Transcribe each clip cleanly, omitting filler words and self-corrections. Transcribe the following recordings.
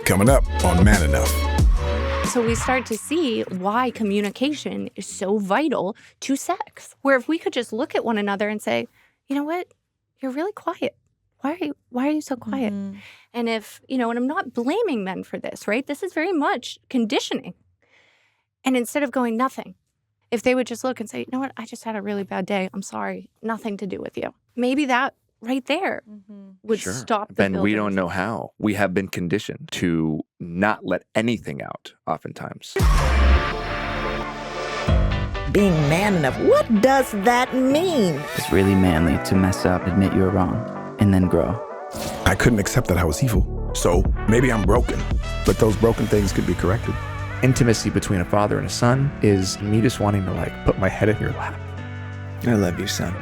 Coming up on Man Enough. So we start to see why communication is so vital to sex. Where if we could just look at one another and say, you know what, you're really quiet. Why are you so quiet? Mm-hmm. And if, and I'm not blaming men for this, right? This is very much conditioning. And instead of going nothing, if they would just look and say, you know what, I just had a really bad day. I'm sorry. Nothing to do with you. Maybe that right there would stop the Ben, we don't building. know how. We have been conditioned to not let anything out oftentimes. Being man enough, what does that mean? It's really manly to mess up, admit you're wrong, and then grow. I couldn't accept that I was evil. So maybe I'm broken, but those broken things could be corrected. Intimacy between a father and a son is me just wanting to put my head in your lap. I love you, son.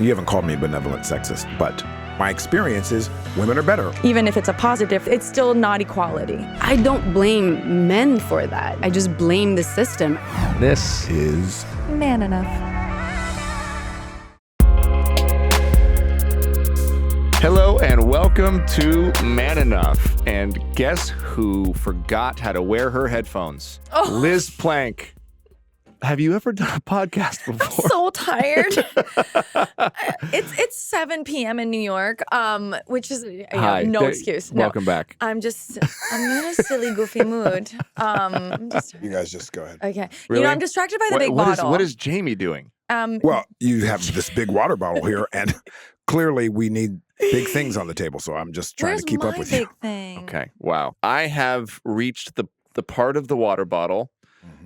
You haven't called me benevolent sexist, but my experience is women are better. Even if it's a positive, it's still not equality. I don't blame men for that. I just blame the system. This Is Man enough. Hello and welcome to Man Enough. And guess who forgot how to wear her headphones? Liz Plank. Have you ever done a podcast before? So tired. It's 7 p.m. in New York, which is Hi. no excuse. No. Welcome back. I'm in a silly, goofy mood. you guys just go ahead. Okay. Really? I'm distracted by the big What bottle. What is Jamey doing? Well, you have this big water bottle here, and clearly we need big things on the table, so I'm just trying Where's to keep up my with big you. thing? Okay. Wow. I have reached the part of the water bottle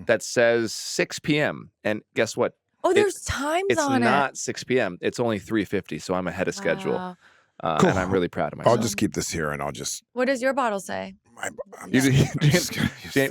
that says 6 p.m. And guess what? Oh, there's times It's on not 6 p.m. It's only 3:50, so I'm ahead of schedule. Wow. Cool. And I'm really proud of myself. I'll just keep this here, and I'll just... What does your bottle say?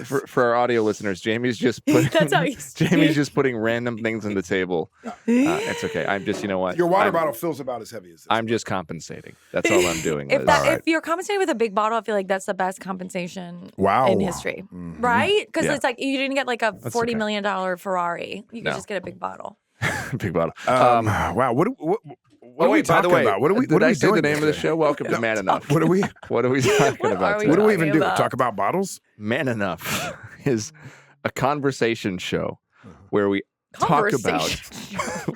For our audio listeners, Jamie's just putting, That's how you speak. Jamie's just putting random things on the table. It's okay. I'm just, you know what? Your water bottle feels about as heavy as this. I'm just compensating. That's all I'm doing. If Liz. if you're compensating with a big bottle, I feel like that's the best compensation Wow. in history, right? Because Yeah. it's like you didn't get like a $40 okay. million Ferrari. You could No. just get a big bottle. Big bottle. Wow. What are we wait, by the talking way, about? What are we did I say doing the name of the today? show? Welcome to Man Enough. What are we What are we talking What about are we today? What do we even talking do? about? Talk about bottles? Man Enough is a conversation show where we talk about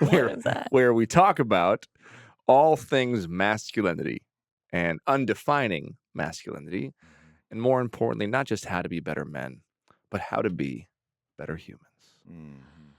What is that? where we talk about all things masculinity and undefining masculinity, and more importantly, not just how to be better men, but how to be better humans.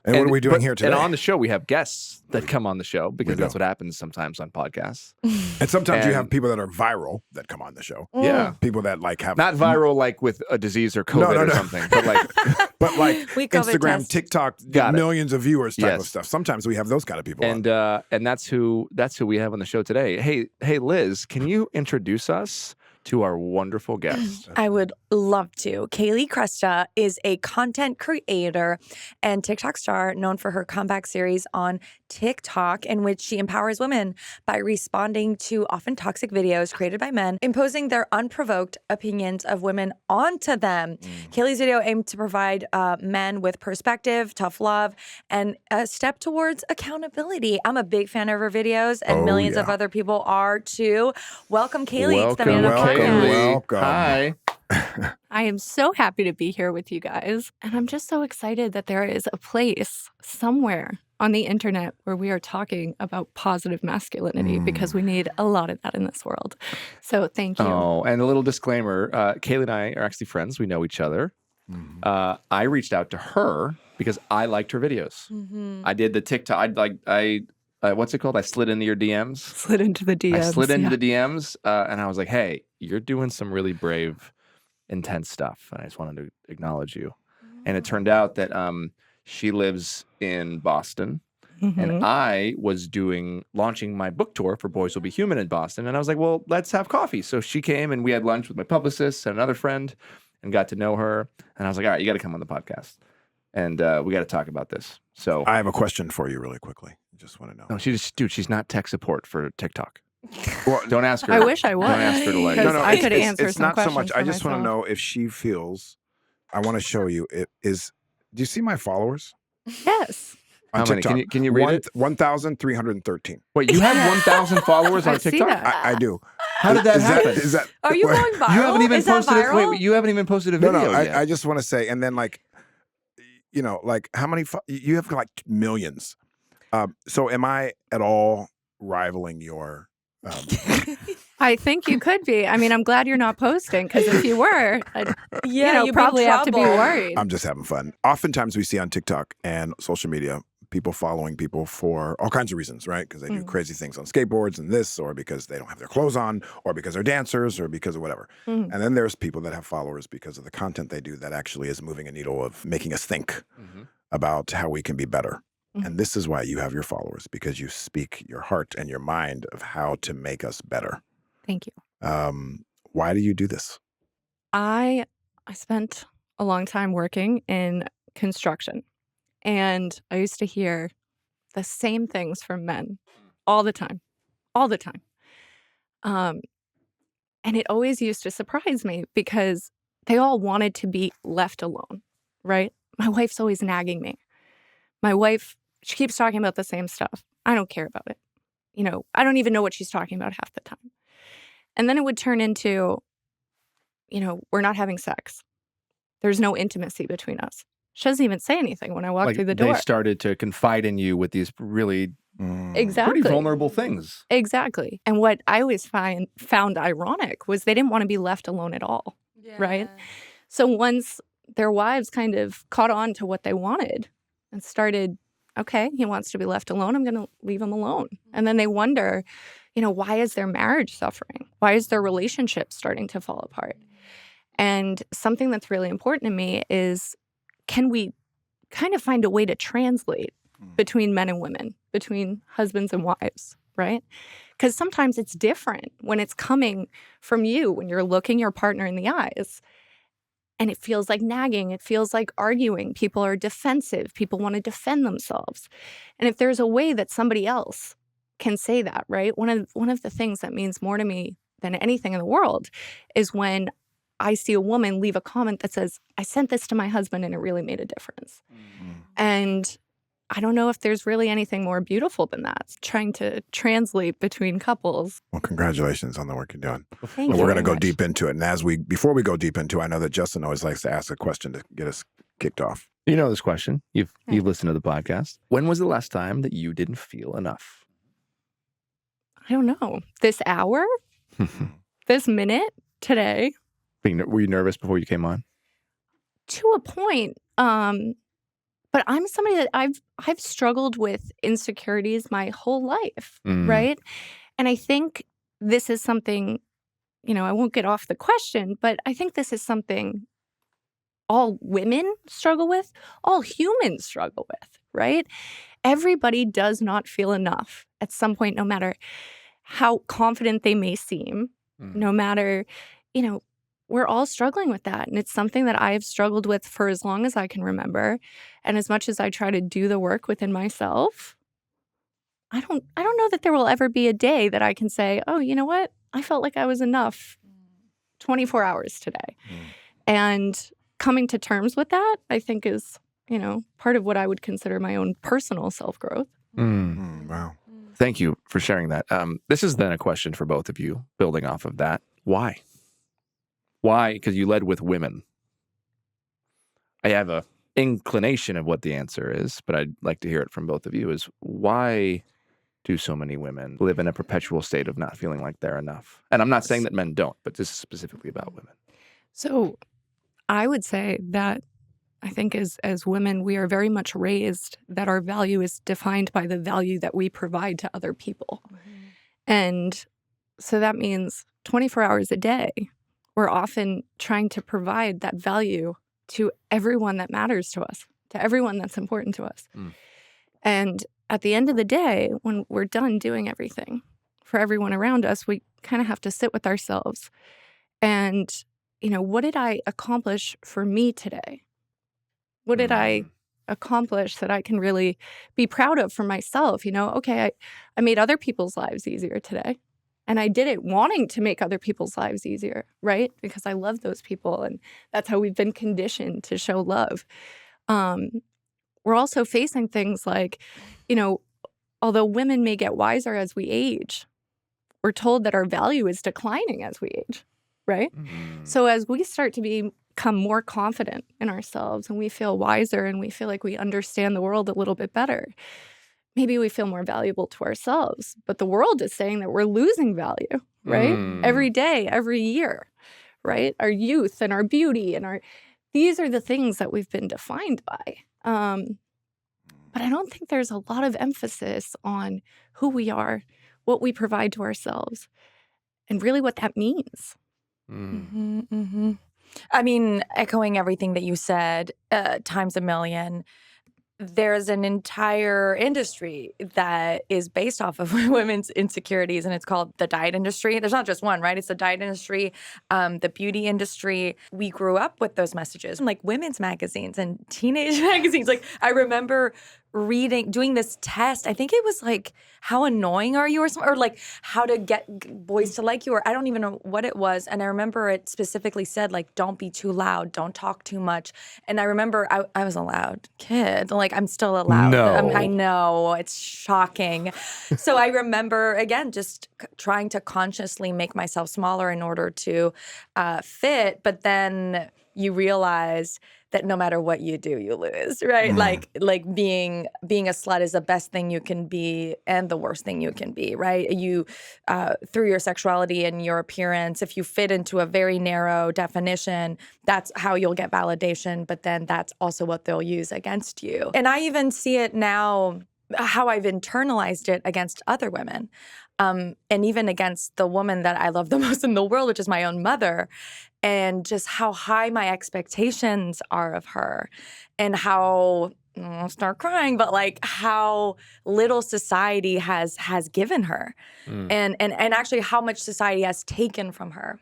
And what are we doing here today? And on the show, we have guests that come on the show because do. that's what happens sometimes on podcasts. And sometimes you And- have people that are viral that come on the show. Yeah. People that have Not viral like with a disease or COVID or something, but like but like We COVID Instagram, test. TikTok, Got it. millions of viewers type of Yes. stuff. Sometimes we have those kind of people on. and that's who we have on the show today. Hey Liz, can you introduce us to our wonderful guest? I would love to. Caylee Cresta is a content creator and TikTok star known for her comeback series on TikTok, in which she empowers women by responding to often toxic videos created by men, imposing their unprovoked opinions of women onto them. Caylee's video aimed to provide men with perspective, tough love, and a step towards accountability. I'm a big fan of her videos, and millions of other people are too. Welcome, Caylee, to the Man Enough welcome. Podcast. Welcome. Hi. I am so happy to be here with you guys. And I'm just so excited that there is a place somewhere on the internet where we are talking about positive masculinity because we need a lot of that in this world. So thank you. Oh, and a little disclaimer: Caylee and I are actually friends. We know each other. I reached out to her because I liked her videos. I did the TikTok. What's it called? I slid into your DMs. Slid into the DMs. I slid into the DMs, and I was like, "Hey, you're doing some really brave, intense stuff." And I just wanted to acknowledge you. And it turned out that she lives in Boston, and I was launching my book tour for Boys Will Be Human in Boston. And I was like, "Well, let's have coffee." So she came, and we had lunch with my publicist and another friend, and got to know her. And I was like, "All right, you got to come on the podcast, and we got to talk about this." So I have a question for you really quickly. I just want to know. no, she's not tech support for TikTok. Well, don't ask her. I wish I was. Don't ask her to like. Because I could it's, answer it's some not so questions much. for I just want to myself. know if she feels. I want to show you. It is. Do you see my followers? Yes. on How many? TikTok. Can you read it? 1,313. Wait, you have 1,000 followers I on see TikTok? that. I do. How did that happen? Is that? Are you going viral? You haven't even Is that posted it. viral? Wait, you haven't even posted a No, video no. yet. I just want to say, and then like, like how many? You have like millions. So am I at all rivaling your? I think you could be. I mean, I'm glad you're not posting because if you were, I'd, Yeah, you'd probably have to be worried. I'm just having fun. Oftentimes we see on TikTok and social media people following people for all kinds of reasons, right? Because they do crazy things on skateboards and this, or because they don't have their clothes on, or because they're dancers, or because of whatever. Mhm. And then there's people that have followers because of the content they do that actually is moving a needle of making us think about how we can be better. And this is why you have your followers, because you speak your heart and your mind of how to make us better. Thank you. Why do you do this? I spent a long time working in construction, and I used to hear the same things from men all the time. And it always used to surprise me because they all wanted to be left alone, right? My wife's always nagging me. My wife, she keeps talking about the same stuff. I don't care about it. I don't even know what she's talking about half the time. And then it would turn into, we're not having sex. There's no intimacy between us. She doesn't even say anything when I walk through the door. They started to confide in you with these really Exactly. pretty vulnerable things. Exactly. And what I always found ironic was they didn't want to be left alone at all, right? So once their wives kind of caught on to what they wanted and started, okay, he wants to be left alone, I'm going to leave him alone. And then they wonder, why is their marriage suffering? Why is their relationship starting to fall apart? And something that's really important to me is, can we kind of find a way to translate between men and women, between husbands and wives, right? Because sometimes it's different when it's coming from you, when you're looking your partner in the eyes. And it feels like nagging. It feels like arguing. People are defensive. People want to defend themselves. And if there's a way that somebody else can say that, right? One of the things that means more to me than anything in the world is when I see a woman leave a comment that says, I sent this to my husband and it really made a difference. And I don't know if there's really anything more beautiful than that. It's trying to translate between couples. Well, congratulations on the work you're doing. Thank We're you going to very go much. deep into it. And before we go deep into it, I know that Justin always likes to ask a question to get us kicked off. You know this question. You've listened to the podcast. When was the last time that you didn't feel enough? I don't know. This hour? This minute? Today? Were you nervous before you came on? To a point. But I'm somebody that I've struggled with insecurities my whole life, right? And I think this is something, I won't get off the question, but I think this is something all women struggle with, all humans struggle with, right? Everybody does not feel enough at some point, no matter how confident they may seem, no matter, we're all struggling with that. And it's something that I've struggled with for as long as I can remember. And as much as I try to do the work within myself, I don't know that there will ever be a day that I can say, oh, you know what? I felt like I was enough 24 hours today. And coming to terms with that, I think is, part of what I would consider my own personal self-growth. Wow. Thank you for sharing that. This is then a question for both of you, building off of that. Why? Why? Because you led with women. I have a inclination of what the answer is, but I'd like to hear it from both of you. Is why do so many women live in a perpetual state of not feeling like they're enough? And I'm not saying that men don't, but this is specifically about women. So I would say that I think as women, we are very much raised that our value is defined by the value that we provide to other people. And so that means 24 hours a day, we're often trying to provide that value to everyone that matters to us, to everyone that's important to us. And at the end of the day, when we're done doing everything for everyone around us, we kind of have to sit with ourselves. And, what did I accomplish for me today? What did I accomplish that I can really be proud of for myself? Okay, I made other people's lives easier today. And I did it wanting to make other people's lives easier, right? Because I love those people. And that's how we've been conditioned to show love. we're also facing things like, although women may get wiser as we age, we're told that our value is declining as we age, right? So as we start to become more confident in ourselves and we feel wiser and we feel like we understand the world a little bit better, maybe we feel more valuable to ourselves. But the world is saying that we're losing value, right? Every day, every year, right? Our youth and our beauty and these are the things that we've been defined by. But I don't think there's a lot of emphasis on who we are, what we provide to ourselves, and really what that means. I mean, echoing everything that you said times a million, there's an entire industry that is based off of women's insecurities, and it's called the diet industry. There's not just one, right? It's the diet industry, the beauty industry. We grew up with those messages, like women's magazines and teenage magazines. Like, I remember doing this test. I think it was like, how annoying are you or something, or like how to get boys to like you, or I don't even know what it was. And I remember it specifically said, like, don't be too loud, don't talk too much. And I remember I was a loud kid. Like, I'm still a loud. No. I know, it's shocking. So I remember, again, just trying to consciously make myself smaller in order to fit. But then you realize that no matter what you do, you lose, right? Like being a slut is the best thing you can be and the worst thing you can be, right? You, through your sexuality and your appearance, if you fit into a very narrow definition, that's how you'll get validation, but then that's also what they'll use against you. And I even see it now, how I've internalized it against other women. And even against the woman that I love the most in the world, which is my own mother, and just how high my expectations are of her, and how I'll start crying, but like how little society has given her, and actually how much society has taken from her,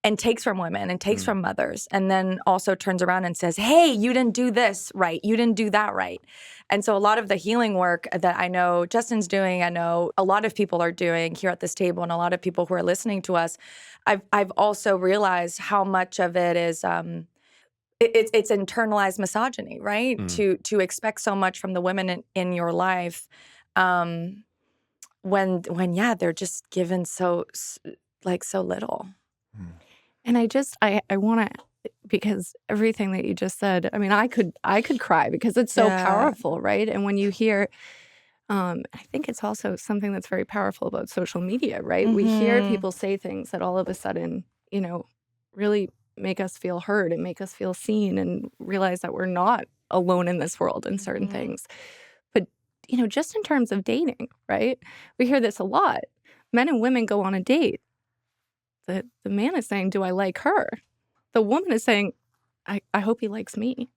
and takes from women and takes from mothers, and then also turns around and says, hey, you didn't do this right, you didn't do that right. And so a lot of the healing work that I know Justin's doing, I know a lot of people are doing here at this table, and a lot of people who are listening to us, I've also realized how much of it is it's internalized misogyny, right? To expect so much from the women in your life, when they're just given so little. And I want to, because everything that you just said, I mean, I could cry because it's so powerful, right? And when you hear, I think it's also something that's very powerful about social media, right? We hear people say things that all of a sudden, really make us feel heard and make us feel seen and realize that we're not alone in this world in certain things. But, just in terms of dating, right? We hear this a lot. Men and women go on a date. The man is saying, do I like her? The woman is saying, I hope he likes me.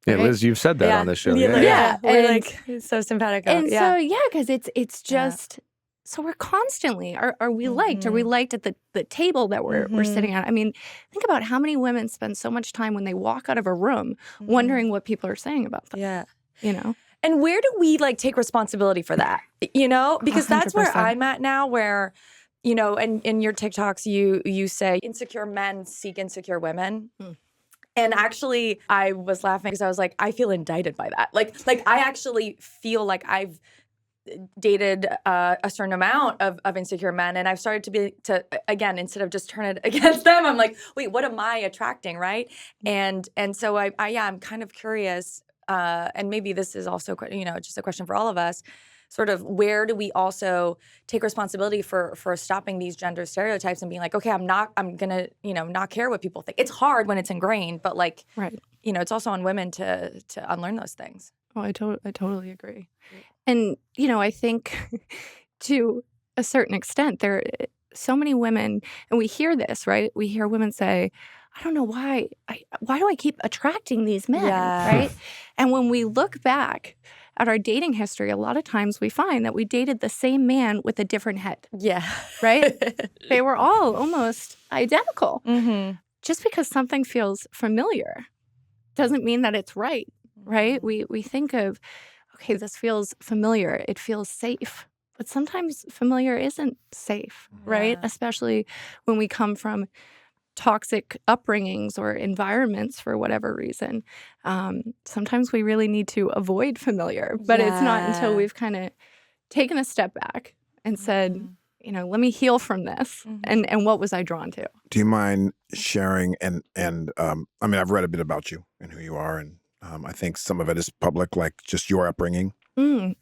Yeah, right? Liz, you've said that on this show. Yeah. We're And- like so simpatico. And so, because it's just, so we're constantly, are we liked? Are we liked at the table that we're sitting at? I mean, think about how many women spend so much time when they walk out of a room wondering what people are saying about them. Yeah. And where do we take responsibility for that? Because that's where 100%. I'm at now, where, and in your TikToks, you say insecure men seek insecure women. And actually, I was laughing because I was like, I feel indicted by that. Like I actually feel like I've dated a certain amount of insecure men, and I've started to again, instead of just turn it against them, I'm like, wait, what am I attracting, right? And so I'm kind of curious, and maybe this is also just a question for all of us. Sort of, where do we also take responsibility for stopping these gender stereotypes and being like, okay, I'm gonna, not care what people think. It's hard when it's ingrained, but Right. It's also on women to unlearn those things. Oh, I totally agree. And, I think to a certain extent, there are so many women, and we hear this, right? We hear women say, I don't know why do I keep attracting these men, right? And when we look back at our dating history, a lot of times we find that we dated the same man with a different head. Yeah. Right? They were all almost identical. Just because something feels familiar doesn't mean that it's right? We think of, okay, this feels familiar. It feels safe. But sometimes familiar isn't safe, right? Yeah. Especially when we come from toxic upbringings or environments for whatever reason, sometimes we really need to avoid familiar. But it's not until Yeah. we've kind of taken a step back and said, let me heal from this. And what was I drawn to? Do you mind sharing? And I mean, I've read a bit about you and who you are, and I think some of it is public, like just your upbringing.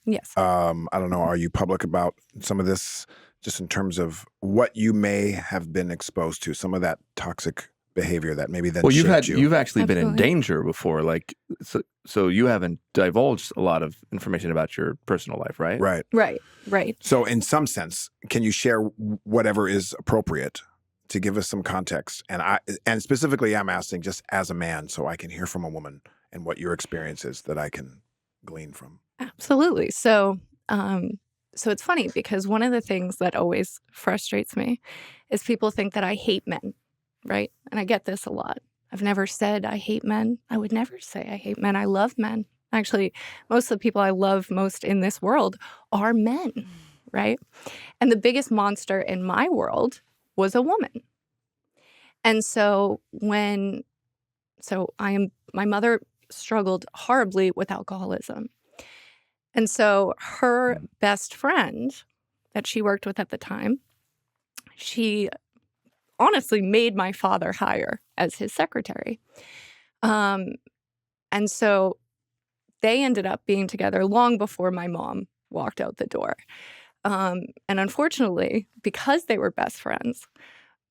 Yes. I don't know. Are you public about some of this, just in terms of what you may have been exposed to, some of that toxic behavior that maybe then shaped you? You've actually been in Absolutely. danger before, like so you haven't divulged a lot of information about your personal life, right? Right. So in some sense, can you share whatever is appropriate to give us some context? And specifically, I'm asking just as a man, so I can hear from a woman and what your experience is that I can glean from. Absolutely. So it's funny because one of the things that always frustrates me is people think that I hate men, right? And I get this a lot. I've never said I hate men. I would never say I hate men. I love men. Actually, most of the people I love most in this world are men, right? And the biggest monster in my world was a woman. And so my mother struggled horribly with alcoholism. And so her best friend that she worked with at the time, she honestly made my father hire as his secretary. And so they ended up being together long before my mom walked out the door. And unfortunately, because they were best friends,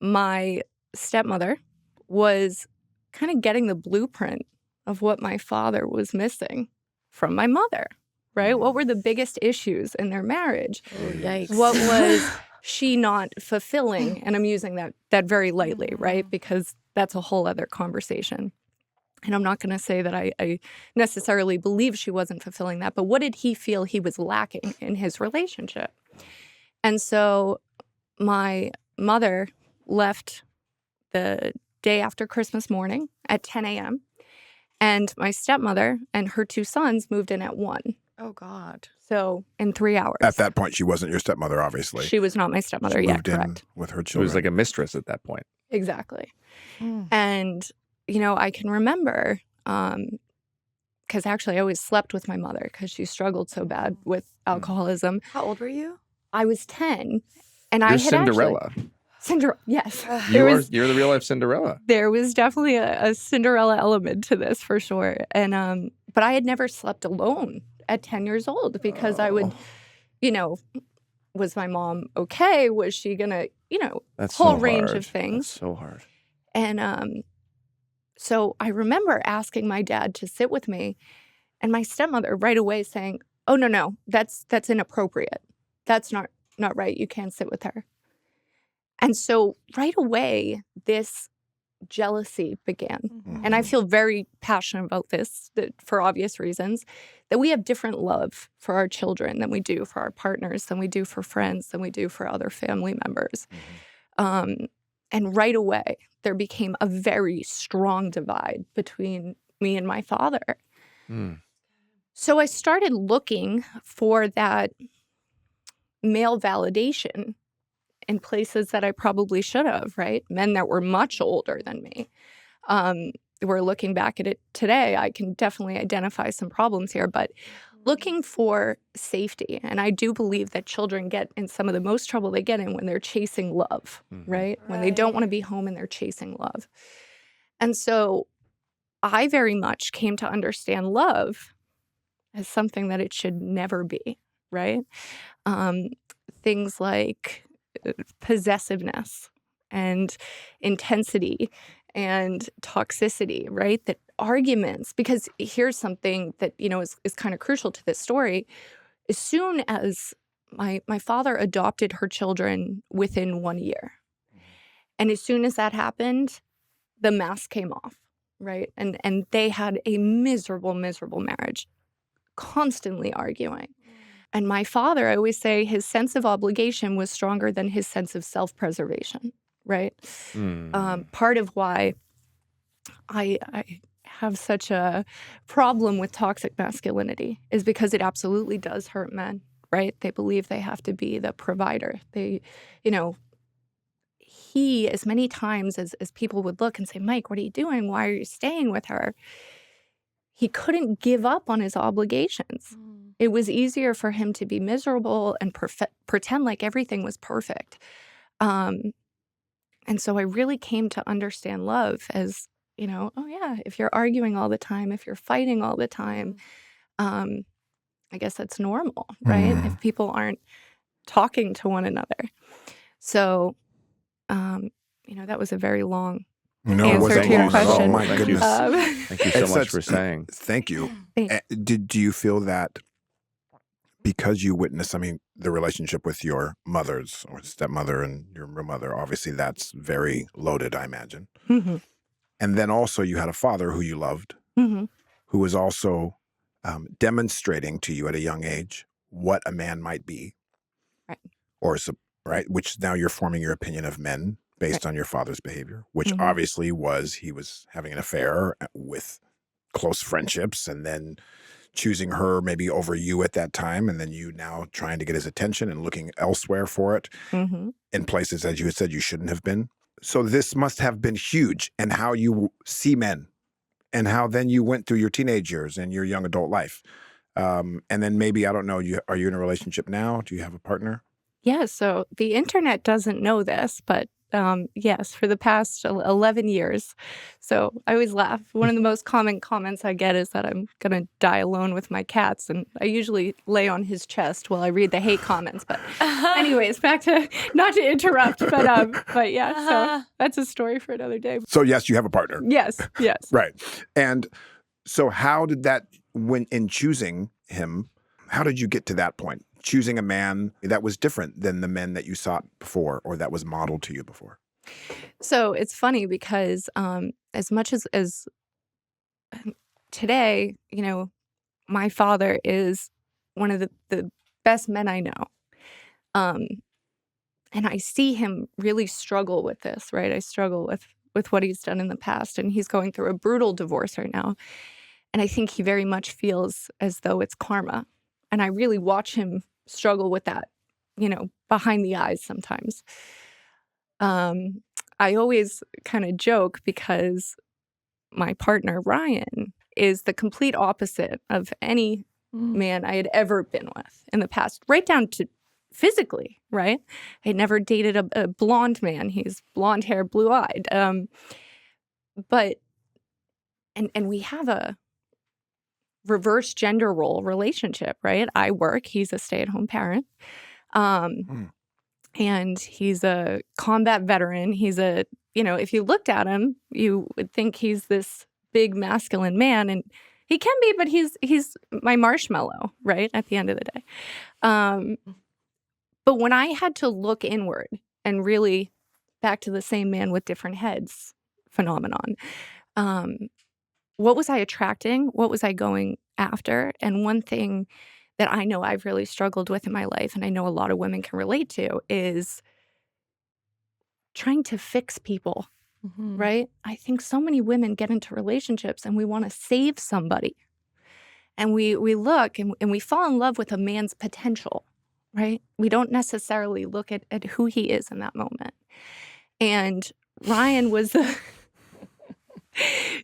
my stepmother was kind of getting the blueprint of what my father was missing from my mother. Right? What were the biggest issues in their marriage? Oh, yikes. What was she not fulfilling? And I'm using that very lightly, right? Because that's a whole other conversation. And I'm not going to say that I necessarily believe she wasn't fulfilling that, but what did he feel he was lacking in his relationship? And so my mother left the day after Christmas morning at 10 a.m. And my stepmother and her two sons moved in at 1. Oh, God. So in 3 hours. At that point, she wasn't your stepmother, obviously. She was not my stepmother She yet, moved in correct. with her It children. was like a mistress at that point. Exactly. And, I can remember, because actually I always slept with my mother because she struggled so bad with alcoholism. How old were you? I was 10. And You're I had Cinderella. Cinderella, yes. You're the real life Cinderella. There was definitely a Cinderella element to this for sure. And but I had never slept alone at 10 years old because I would, was my mom okay? Was she gonna, That's whole so range hard. of things. That's so hard. And so I remember asking my dad to sit with me, and my stepmother right away saying, "Oh no, that's inappropriate. That's not right. You can't sit with her." And so right away, this jealousy began. And I feel very passionate about this for obvious reasons, that we have different love for our children than we do for our partners, than we do for friends, than we do for other family members. And right away, there became a very strong divide between me and my father. So I started looking for that male validation in places that I probably should have, right? Men that were much older than me. We're looking back at it today. I can definitely identify some problems here, but looking for safety. And I do believe that children get in some of the most trouble they get in when they're chasing love, right? When they don't want to be home and they're chasing love. And so I very much came to understand love as something that it should never be, right? Things like possessiveness and intensity and toxicity, right? That arguments, because here's something that, is kind of crucial to this story. As soon as my father adopted her children within 1 year, and as soon as that happened, the mask came off, right? And they had a miserable marriage, constantly arguing. And my father, I always say his sense of obligation was stronger than his sense of self-preservation, right? Part of why I have such a problem with toxic masculinity is because it absolutely does hurt men, right? They believe they have to be the provider. he, as many times as people would look and say, Mike, what are you doing? Why are you staying with her? He couldn't give up on his obligations. It was easier for him to be miserable and pretend like everything was perfect. And so I really came to understand love as, oh yeah, if you're arguing all the time, if you're fighting all the time, I guess that's normal, right? If people aren't talking to one another. So, that was a very long No, it answer wasn't to your long at all. question. My Thank you. goodness. Thank you so It's much such- for saying. Thank you. Thanks. Do you feel that because you witnessed, the relationship with your mothers or stepmother and your real mother, obviously that's very loaded, I imagine. Mhm. And then also you had a father who you loved, Mhm. who was also demonstrating to you at a young age what a man might be. Right. Right? Which now you're forming your opinion of men based on your father's behavior, which Mhm. obviously he was having an affair with close friendships and then choosing her maybe over you at that time, and then you now trying to get his attention and looking elsewhere for it Mhm. in places, as you had said, you shouldn't have been. So this must have been huge in how you see men and how then you went through your teenage years and your young adult life. And then maybe, I don't know, are you in a relationship now? Do you have a partner? Yeah, so the internet doesn't know this, but yes, for the past 11 years. So I always laugh. One of the most common comments I get is that I'm going to die alone with my cats. And I usually lay on his chest while I read the hate comments. But anyways, back to, not to interrupt, but yeah, so that's a story for another day. So yes, you have a partner. Yes. Right. And so how did that, when in choosing him, how did you get to that point? Choosing a man that was different than the men that you sought before or that was modeled to you before? So it's funny because as much as today, my father is one of the best men I know. And I see him really struggle with this, right? I struggle with what he's done in the past, and he's going through a brutal divorce right now. And I think he very much feels as though it's karma. And I really watch him struggle with that, behind the eyes sometimes. I always kind of joke because my partner, Ryan, is the complete opposite of any man I had ever been with in the past, right down to physically, right? I had never dated a blonde man. He's blonde hair, blue eyed. But we have a reverse gender role relationship, right? I work, he's a stay-at-home parent. And he's a combat veteran. He's if you looked at him, you would think he's this big masculine man, and he can be, but he's my marshmallow, right? At the end of the day. But when I had to look inward and really back to the same man with different heads phenomenon, what was I attracting? What was I going after? And one thing that I know I've really struggled with in my life, and I know a lot of women can relate to, is trying to fix people, right? I think so many women get into relationships and we want to save somebody. And we look and we fall in love with a man's potential, right? We don't necessarily look at who he is in that moment. And Ryan was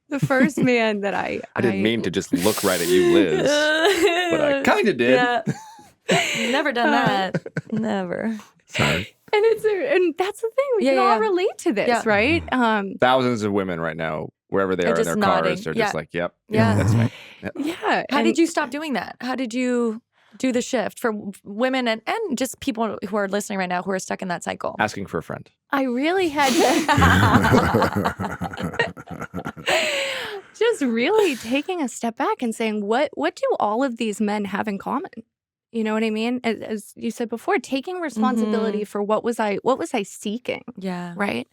the first man that I didn't mean to just look right at you, Liz, but I kind of did. Yeah. Never done that. Never. Sorry. And that's the thing. We can all relate to this, right? Thousands of women right now, wherever they are in just their nodding. cars, they're Yeah. just like, yep, Yeah. that's me. Yep. Yeah. How did you stop doing that? How did you do the shift for women and just people who are listening right now who are stuck in that cycle? Asking for a friend. I really had to just really taking a step back and saying, what do all of these men have in common? You know what I mean? As you said before, taking responsibility for what was I seeking? Yeah. Right.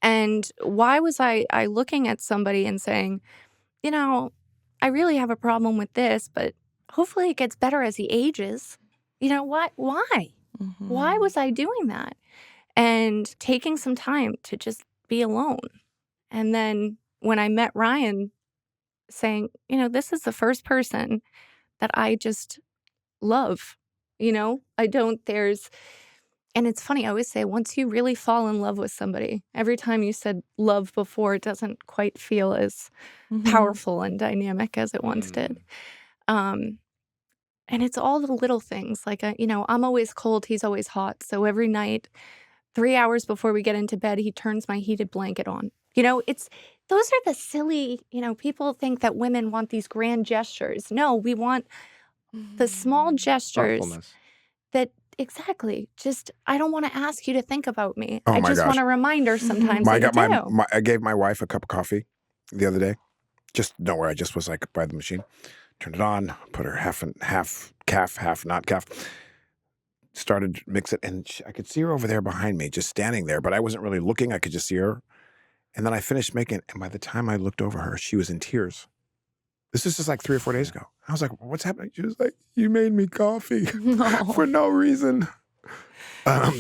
And why was I looking at somebody and saying, I really have a problem with this, but hopefully it gets better as he ages. Why? Why was I doing that? And taking some time to just be alone. And then when I met Ryan, saying, this is the first person that I just love. And And it's funny, I always say, once you really fall in love with somebody, every time you said love before, it doesn't quite feel as powerful and dynamic as it once did. And it's all the little things. Like, I'm always cold, he's always hot. So every night, 3 hours before we get into bed, he turns my heated blanket on. Those are the silly, people think that women want these grand gestures. No, we want the small gestures Thoughtfulness. that exactly. Just I don't want to ask you to think about me. Oh I my just gosh. want a reminder sometimes. I that got you do. I gave my wife a cup of coffee the other day. Just nowhere. I just was like by the machine. Turned it on, put her half calf, half not calf. Started to mix it, and I could see her over there behind me, just standing there, but I wasn't really looking. I could just see her. And then I finished making it, and by the time I looked over her, she was in tears. This is just like 3 or 4 days ago. I was like, what's happening? She was like, you made me coffee for no reason.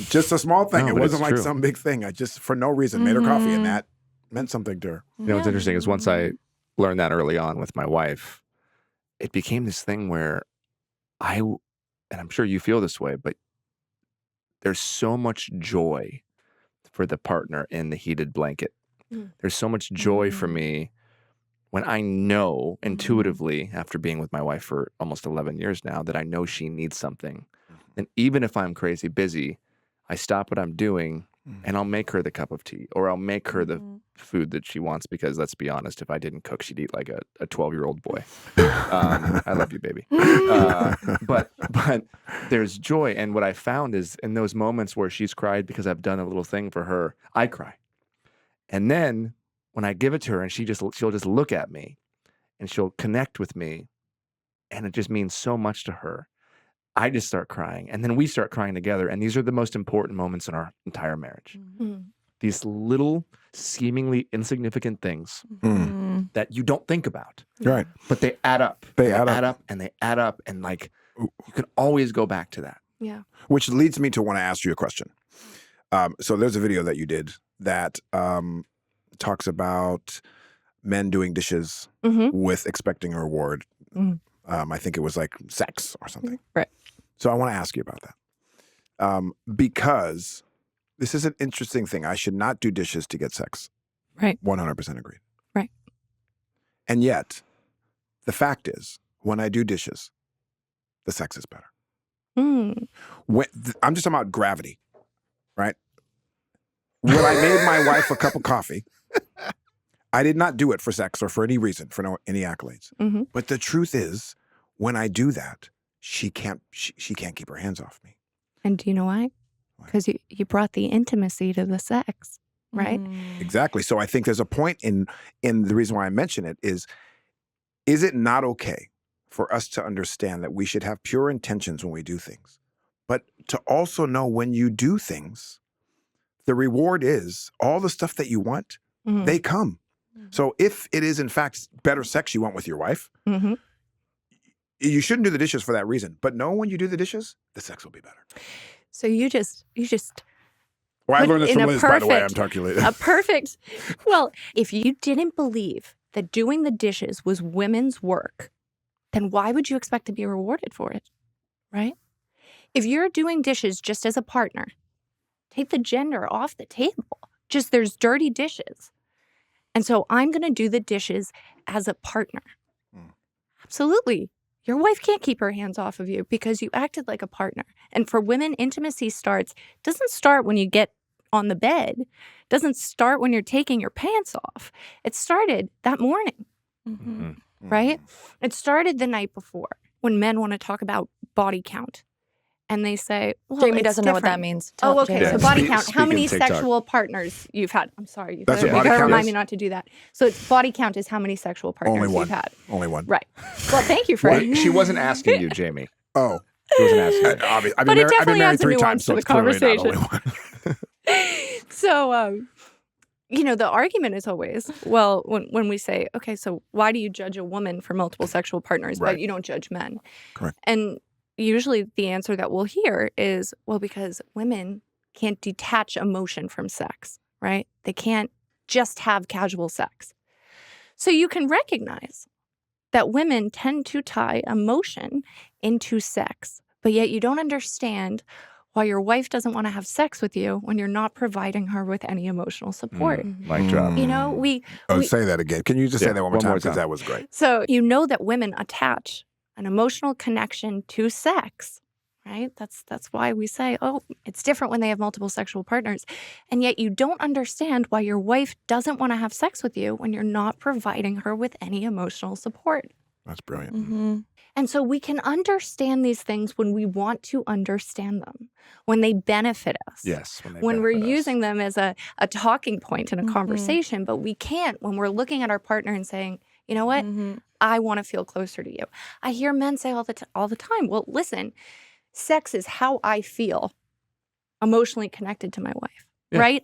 Just a small thing. No, It but wasn't it's like true. some big thing. I just, for no reason, made her coffee, and that meant something to her. What's interesting is once I learned that early on with my wife, it became this thing where and I'm sure you feel this way, but there's so much joy for the partner in the heated blanket. There's so much joy for me when I know intuitively, after being with my wife for almost 11 years now, that I know she needs something. And even if I'm crazy busy, I stop what I'm doing and I'll make her the cup of tea, or I'll make her the food that she wants, because let's be honest, if I didn't cook, she'd eat like a 12-year-old boy. I love you, baby. But there's joy. And what I found is in those moments where she's cried because I've done a little thing for her, I cry. And then when I give it to her and she'll just look at me and she'll connect with me, and it just means so much to her, I just start crying, and then we start crying together. And these are the most important moments in our entire marriage. These little, seemingly insignificant things that you don't think about, Right. but they add up. They add up, and they add up, and like you can always go back to that. Yeah. Which leads me to want to ask you a question. So there's a video that you did that talks about men doing dishes with expecting a reward. I think it was like sex or something. Right. So I want to ask you about that. Because this is an interesting thing. I should not do dishes to get sex. Right. 100% agreed. Right. And yet, the fact is, when I do dishes, the sex is better. I'm just talking about gravity, right? When I made my wife a cup of coffee, I did not do it for sex or for any reason, for any accolades. But the truth is, when I do that, she can't keep her hands off me. And do you know why? Because you brought the intimacy to the sex, right? Exactly. So I think there's a point in the reason why I mention it is it not okay for us to understand that we should have pure intentions when we do things, but to also know when you do things, the reward is all the stuff that you want, they come. So if it is in fact better sex you want with your wife, you shouldn't do the dishes for that reason. But know when you do the dishes, the sex will be better. So you just Well, I put learned this in from a Liz, by the way. I'm perfect- talking later. a perfect. Well, if you didn't believe that doing the dishes was women's work, then why would you expect to be rewarded for it, right? If you're doing dishes just as a partner, take the gender off the table. Just there's dirty dishes. And so I'm going to do the dishes as a partner. Absolutely. Your wife can't keep her hands off of you because you acted like a partner. And for women, intimacy doesn't start when you get on the bed, doesn't start when you're taking your pants off. It started that morning, right? It started the night before when men want to talk about body count. And they say, well, Jamie it's doesn't know what that different. means. Oh, okay. Yeah, So body speak- count. How speaking many TikTok. sexual partners you've had? I'm sorry. You That's gotta, what body count remind is? me not to do that. So it's body count is how many sexual partners Only one. you've had. Only one. Right. Well, thank you for Well, she wasn't asking you, Jamie. Oh. She wasn't asking you. Obviously, I've But been it married definitely adds a 3 nuance times, to so the it's clearly not only conversation. one. So, the argument is always, well, when we say, okay, so why do you judge a woman for multiple sexual partners, Right. but you don't judge men? Correct. And usually the answer that we'll hear is, well, because women can't detach emotion from sex, right? They can't just have casual sex. So you can recognize that women tend to tie emotion into sex, but yet you don't understand why your wife doesn't want to have sex with you when you're not providing her with any emotional support. Mic drop. You know, we say that again. Can you just say that one more time? Because that was great. So you know that women attach an emotional connection to sex, right? That's why we say, oh, it's different when they have multiple sexual partners. And yet you don't understand why your wife doesn't want to have sex with you when you're not providing her with any emotional support. That's brilliant. Mm-hmm. And so we can understand these things when we want to understand them, when they benefit us. Yes. When we're using them as a talking point in a Mhm. conversation, but we can't when we're looking at our partner and saying, you know what? I want to feel closer to you. I hear men say all the time, well, listen, sex is how I feel emotionally connected to my wife, Yeah. right?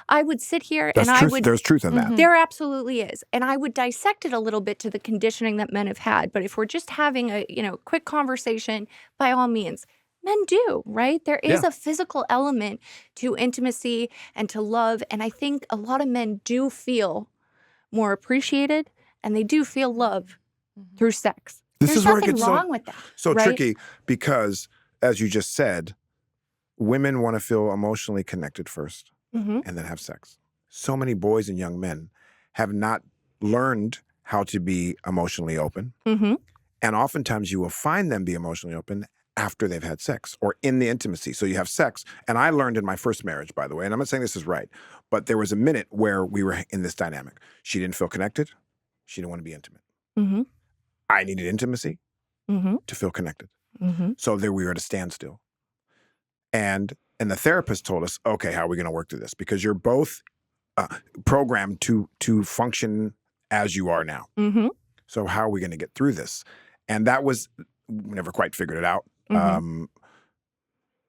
I would sit here That's and truth. I would... There's truth in that. There absolutely is. And I would dissect it a little bit to the conditioning that men have had. But if we're just having a, quick conversation, by all means, men do, right? There is a physical element to intimacy and to love. And I think a lot of men do feel more appreciated and they do feel love through sex. This There's is where it nothing gets wrong with that. so right? tricky because, as you just said, women want to feel emotionally connected first Mm-hmm. and then have sex. So many boys and young men have not learned how to be emotionally open. Mm-hmm. And oftentimes you will find them be emotionally open after they've had sex or in the intimacy. So you have sex. And I learned in my first marriage, by the way, and I'm not saying this is right, but there was a minute where we were in this dynamic. She didn't feel connected. She didn't want to be intimate. Mm-hmm. I needed intimacy Mm-hmm. to feel connected. Mm-hmm. So there we were at a standstill. And the therapist told us, okay, how are we going to work through this? Because you're both programmed to function as you are now. Mm-hmm. So how are we going to get through this? And that was, we never quite figured it out. Mm-hmm.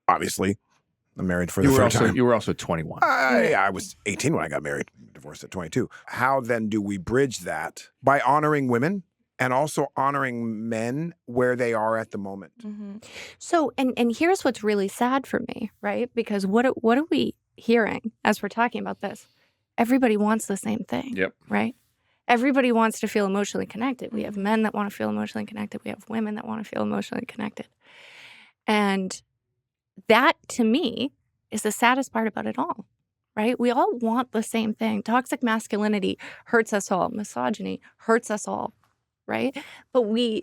Obviously, I'm married for You the were third time. you were also 21. I was 18 when I got married, divorced at 22. How then do we bridge that? By honoring women and also honoring men where they are at the moment. So, and here's what's really sad for me, right? Because what are we hearing as we're talking about this? Everybody wants the same thing, Yep. right? Everybody wants to feel emotionally connected. We have men that want to feel emotionally connected. We have women that want to feel emotionally connected. And that, to me, is the saddest part about it all, right? We all want the same thing. Toxic masculinity hurts us all. Misogyny hurts us all, right? But we're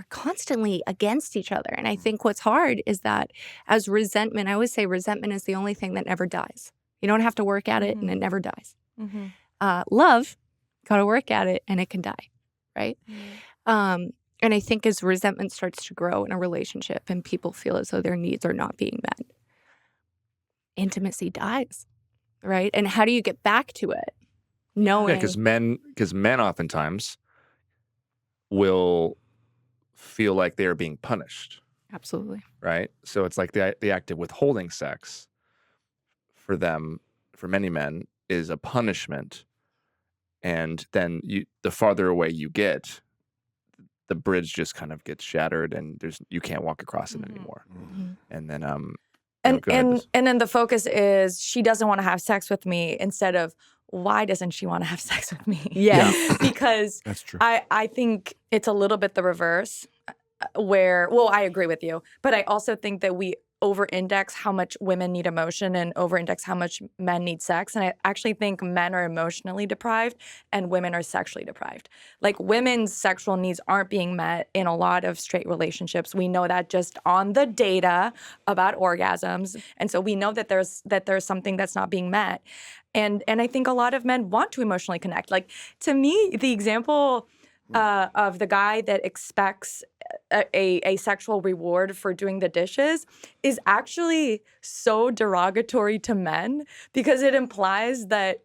constantly against each other. And I think what's hard is that as resentment, I always say resentment is the only thing that never dies. You don't have to work at it and it never dies. Love, got to work at it and it can die, right? And I think as resentment starts to grow in a relationship and people feel as though their needs are not being met, intimacy dies, right? And how do you get back to it? Knowing... Yeah, because men oftentimes will feel like they're being punished, Absolutely. right? So it's like the act of withholding sex for them, for many men, is a punishment. And then the farther away you get, the bridge just kind of gets shattered, and you can't walk across it anymore. And then And then the focus is she doesn't want to have sex with me instead of why doesn't she want to have sex with me? Yes. Because That's true. I think it's a little bit the reverse where, well, I agree with you, but I also think that we over-index how much women need emotion and over-index how much men need sex. And I actually think men are emotionally deprived and women are sexually deprived. Like women's sexual needs aren't being met in a lot of straight relationships. We know that just on the data about orgasms. And so we know that there's something that's not being met. And I think a lot of men want to emotionally connect. Like to me, the example of the guy that expects a sexual reward for doing the dishes is actually so derogatory to men because it implies that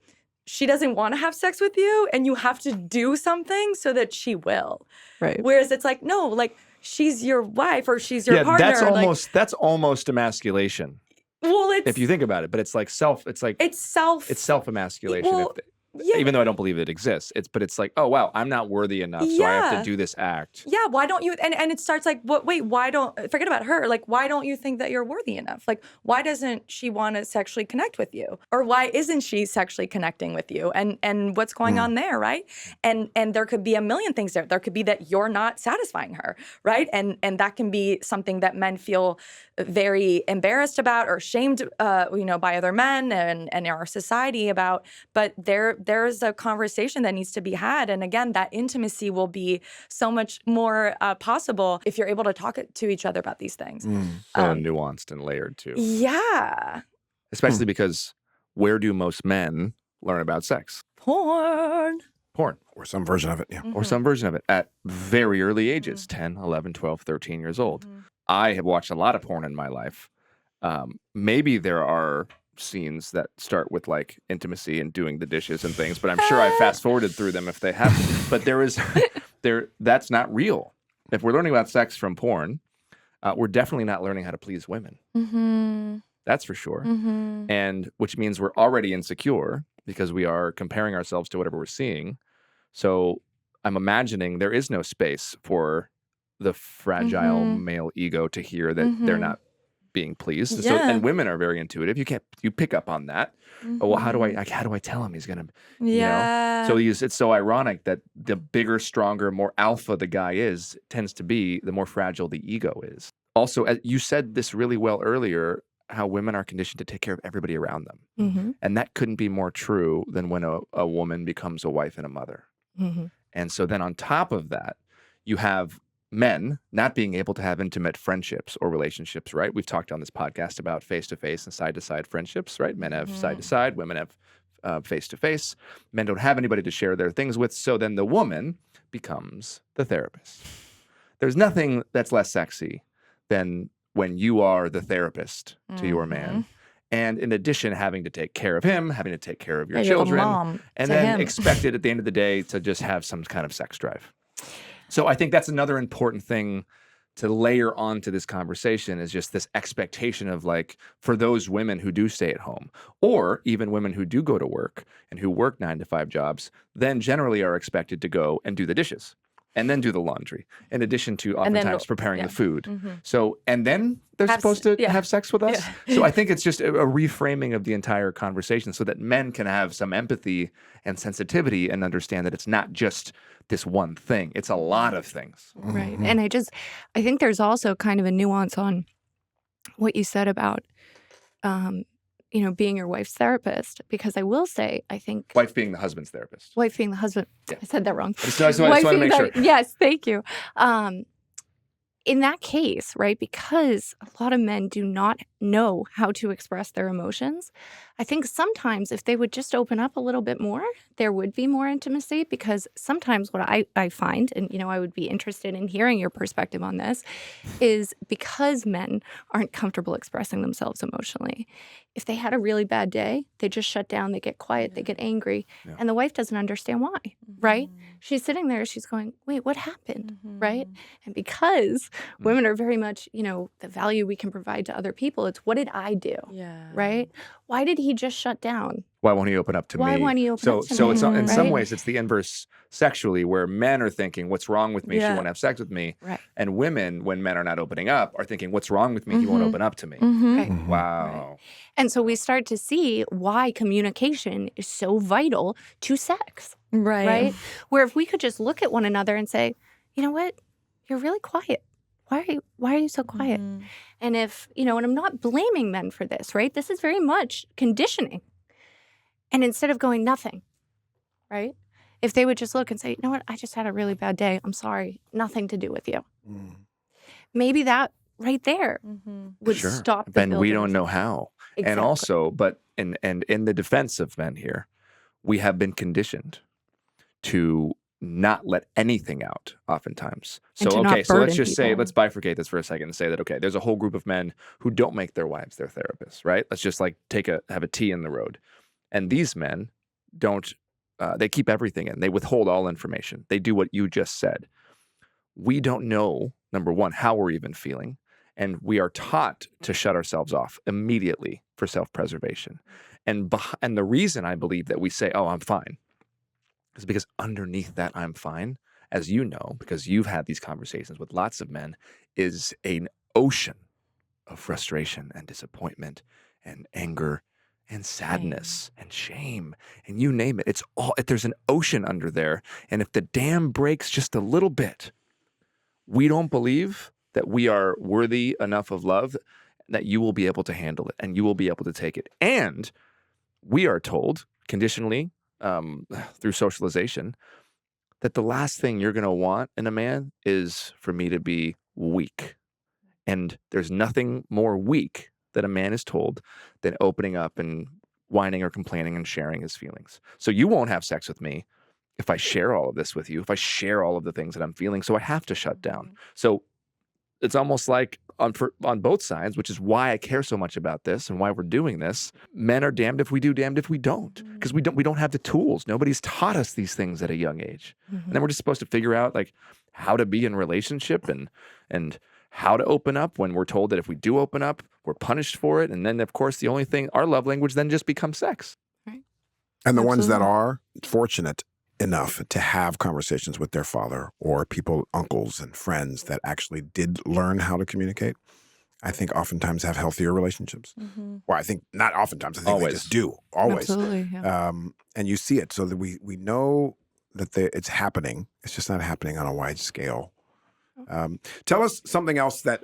she doesn't want to have sex with you and you have to do something so that she will. Right. Whereas it's like, no, like she's your wife or she's your partner. That's almost emasculation. Well, it's If you think about it, but it's like self emasculation. emasculation. Well, Yeah. even though I don't believe it exists. But it's like, oh wow, I'm not worthy enough, so I have to Yeah. do this act. Yeah, why don't you and it starts like, wait, why don't forget about her. Like, why don't you think that you're worthy enough? Like, why doesn't she want to sexually connect with you? Or why isn't she sexually connecting with you? And what's going on there, right? And there could be a million things there. There could be that you're not satisfying her, right? And that can be something that men feel very embarrassed about or shamed by other men and in our society about. But there's a conversation that needs to be had. And again, that intimacy will be so much more possible if you're able to talk to each other about these things. So nuanced and layered too. Yeah. Especially because where do most men learn about sex? Porn. Porn. Or some version of it. Yeah. Or some version of it at very early ages, 10, 11, 12, 13 years old. I have watched a lot of porn in my life. Maybe there are scenes that start with like intimacy and doing the dishes and things, but I'm sure I fast forwarded through them if they haven't. But that's not real. If we're learning about sex from porn, we're definitely not learning how to please women. That's for sure. And which means we're already insecure because we are comparing ourselves to whatever we're seeing. So I'm imagining there is no space for the fragile male ego to hear that they're not being pleased. So, and women are very intuitive. You pick up on that. Oh, well, how do I tell him he's gonna, So it's so ironic that the bigger, stronger, more alpha the guy tends to be, the more fragile the ego is. Also, as you said this really well earlier, how women are conditioned to take care of everybody around them. And that couldn't be more true than when a woman becomes a wife and a mother. And so then on top of that, you have men not being able to have intimate friendships or relationships, right? We've talked on this podcast about face-to-face and side-to-side friendships, right? Men have side-to-side, women have face-to-face. Men don't have anybody to share their things with, so then the woman becomes the therapist. There's nothing that's less sexy than when you are the therapist to your man. And in addition, having to take care of him, having to take care of your children, mom and to then him. expected at the end of the day to just have some kind of sex drive. So I think that's another important thing to layer onto this conversation is just this expectation of like, for those women who do stay at home, or even women who do go to work and who work 9-to-5 jobs, then generally are expected to go and do the dishes and then do the laundry, in addition to oftentimes preparing the food. So, and then they're supposed to have sex with us. So I think it's just a reframing of the entire conversation so that men can have some empathy and sensitivity and understand that it's not just this one thing. It's a lot of things. Right. And I think there's also kind of a nuance on what you said about, being your wife's therapist, because I will say, I think Wife being the husband's therapist. wife being the husband, I said that wrong. I just Wife want to being make sure. Yes, thank you. In that case, right, because a lot of men do not know how to express their emotions, I think sometimes if they would just open up a little bit more, there would be more intimacy. Because sometimes what I find, and I would be interested in hearing your perspective on this, is because men aren't comfortable expressing themselves emotionally, if they had a really bad day, they just shut down, they get quiet, they get angry, and the wife doesn't understand why, right? She's sitting there, she's going, wait, what happened, right? And because women are very much, the value we can provide to other people, it's what did I do, right? Why did he just shut down? Why won't he open up to me? Why won't he open up to so me? it's in some Right? ways it's the inverse sexually, where men are thinking, "What's wrong with me? She won't have sex with me," Right. and women, when men are not opening up, are thinking, "What's wrong with me? He won't open up to me." Right. Wow. And so we start to see why communication is so vital to sex, right? Where if we could just look at one another and say, you know what, you're really quiet. Why are you so quiet? And if, and I'm not blaming men for this, right? This is very much conditioning. And instead of going nothing, right? If they would just look and say, you know what, I just had a really bad day. I'm sorry. Nothing to do with you. Maybe that right there would Sure. stop the Then we building. don't know how. And Exactly. also, but and in the defense of men here, we have been conditioned to not let anything out oftentimes. And So to not okay, so let's burden just say, people. let's bifurcate this for a second and say that okay, there's a whole group of men who don't make their wives their therapists, right? Let's just like have a T in the road. And these men don't they keep everything in. They withhold all information. They do what you just said. We don't know, number one, how we're even feeling. And we are taught to shut ourselves off immediately for self-preservation. And the reason I believe that we say, oh, I'm fine, is because underneath that I'm fine, as you know, because you've had these conversations with lots of men, is an ocean of frustration and disappointment and anger and sadness and shame and you name it. It's all, there's an ocean under there. And if the dam breaks just a little bit, we don't believe that we are worthy enough of love that you will be able to handle it and you will be able to take it. And we are told conditionally through socialization that the last thing you're going to want in a man is for me to be weak. And there's nothing more weak that a man is told than opening up and whining or complaining and sharing his feelings. So you won't have sex with me if I share all of this with you, if I share all of the things that I'm feeling. So I have to shut down. So it's almost like on both sides, which is why I care so much about this and why we're doing this. Men are damned if we do, damned if we don't, because we don't have the tools. Nobody's taught us these things at a young age. And then we're just supposed to figure out like how to be in relationship and how to open up when we're told that if we do open up, we're punished for it. And then, of course, the only thing, our love language then just becomes sex. Right. And the ones that are fortunate enough to have conversations with their father or people, uncles and friends that actually did learn how to communicate, I think oftentimes have healthier relationships. Well, I think not oftentimes. I think they just do. Always. Absolutely. Yeah. And you see it so that we know that it's happening. It's just not happening on a wide scale. Tell us something else that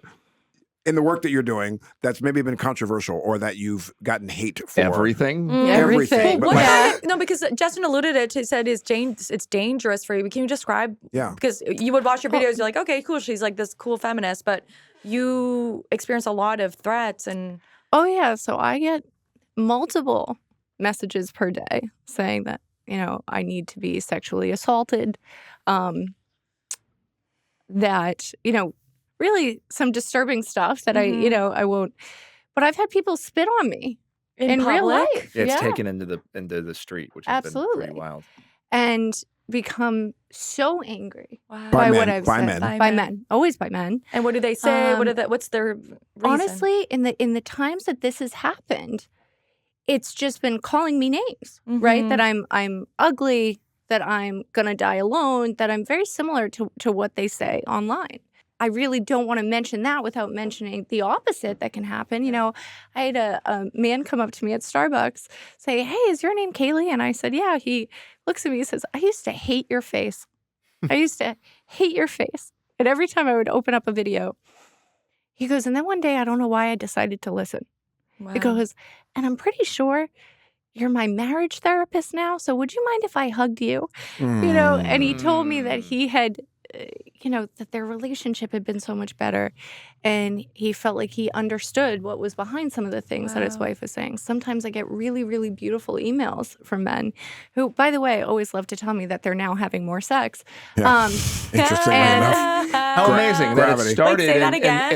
in the work that you're doing that's maybe been controversial or that you've gotten hate for. Everything? Everything. But No, because Justin alluded to said it's dangerous for you. But can you describe? Yeah. Because you would watch your videos, you're like, okay, cool. She's like this cool feminist, but you experience a lot of threats and. Oh yeah, so I get multiple messages per day saying that I need to be sexually assaulted. That really some disturbing stuff that I won't. But I've had people spit on me in real life. It's taken into the street, which has been pretty wild. And become so angry By what men, I've by said. men. By men. Always by men. And what do they say? What's their reason? Honestly, in the times that this has happened, it's just been calling me names, right? That I'm ugly, that I'm gonna die alone, that I'm very similar to what they say online. I really don't want to mention that without mentioning the opposite that can happen. I had a man come up to me at Starbucks, say, "Hey, is your name Caylee?" And I said, "Yeah." He looks at me and says, "I used to hate your face. I used to hate your face." And every time I would open up a video, he goes, "And then one day, I don't know why I decided to listen." Wow. He goes, "And I'm pretty sure you're my marriage therapist now, so would you mind if I hugged you?" And he told me that he had, that their relationship had been so much better. And he felt like he understood what was behind some of the things that his wife was saying. Sometimes I get really, really beautiful emails from men who, by the way, always love to tell me that they're now having more sex. Yeah. Interestingly enough. How amazing that it Gravity. started Wait, say that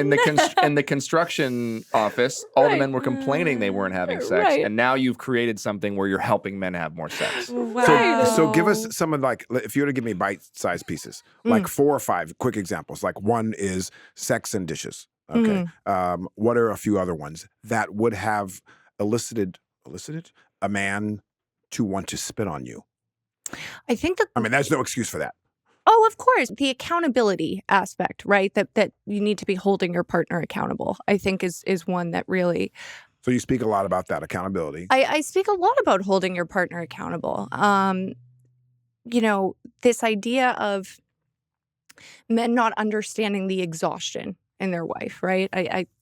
in the construction office. All the men were complaining they weren't having sex. Right. And now you've created something where you're helping men have more sex. Wow. So give us some of if you were to give me bite-sized pieces, like 4 or 5 quick examples. Like one is sex and dishes. Okay. What are a few other ones that would have elicited a man to want to spit on you? I think there's no excuse for that. Oh, of course. The accountability aspect, right? That you need to be holding your partner accountable, I think is one that really. So you speak a lot about that accountability. I speak a lot about holding your partner accountable. This idea of men not understanding the exhaustion in their wife, right?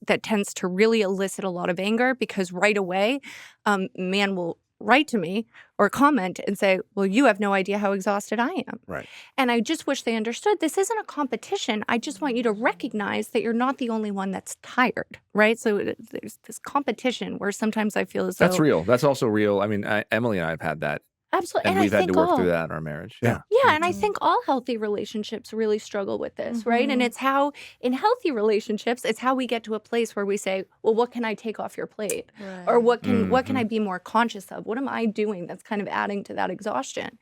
That tends to really elicit a lot of anger because right away, man will write to me or comment and say, "Well, you have no idea how exhausted I am." Right. And I just wish they understood this isn't a competition. I just want you to recognize that you're not the only one that's tired, right? So there's this competition where sometimes I feel as though That's real. That's also real. I mean, Emily and I have had that. Absolutely. And we've had to work through that in our marriage. Yeah. Yeah, and I think all healthy relationships really struggle with this, right? And it's how, in healthy relationships, it's how we get to a place where we say, "Well, what can I take off your plate?" Or what can I be more conscious of? What am I doing that's kind of adding to that exhaustion?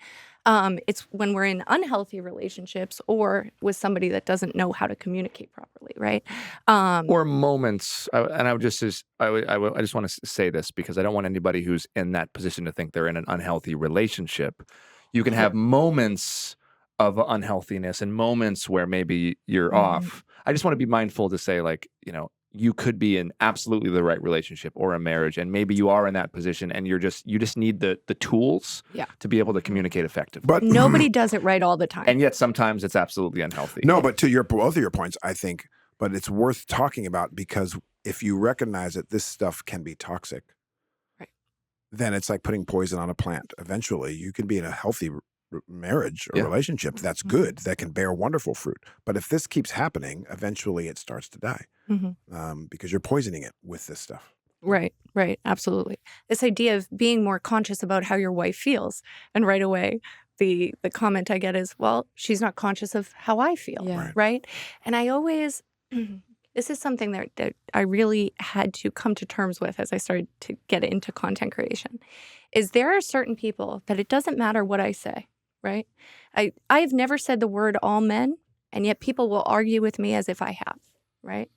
It's when we're in unhealthy relationships or with somebody that doesn't know how to communicate properly, right? Or moments, and I just want to say this because I don't want anybody who's in that position to think they're in an unhealthy relationship. You can have moments of unhealthiness and moments where maybe you're off. I just want to be mindful to say, like, you could be in absolutely the right relationship or a marriage, and maybe you are in that position, and you just need the tools to be able to communicate effectively. But Nobody does it right all the time. And yet sometimes it's absolutely unhealthy. No, but to both of your points, I think, but it's worth talking about, because if you recognize that this stuff can be toxic, right, then it's like putting poison on a plant. Eventually, you can be in a healthy marriage or relationship that's good, that can bear wonderful fruit. But if this keeps happening, eventually it starts to die because you're poisoning it with this stuff. Right, absolutely. This idea of being more conscious about how your wife feels, and right away the comment I get is, well, she's not conscious of how I feel, right? And I always, this is something that I really had to come to terms with as I started to get into content creation, is there are certain people that it doesn't matter what I say, right? I've never said the word all men, and yet people will argue with me as if I have, right?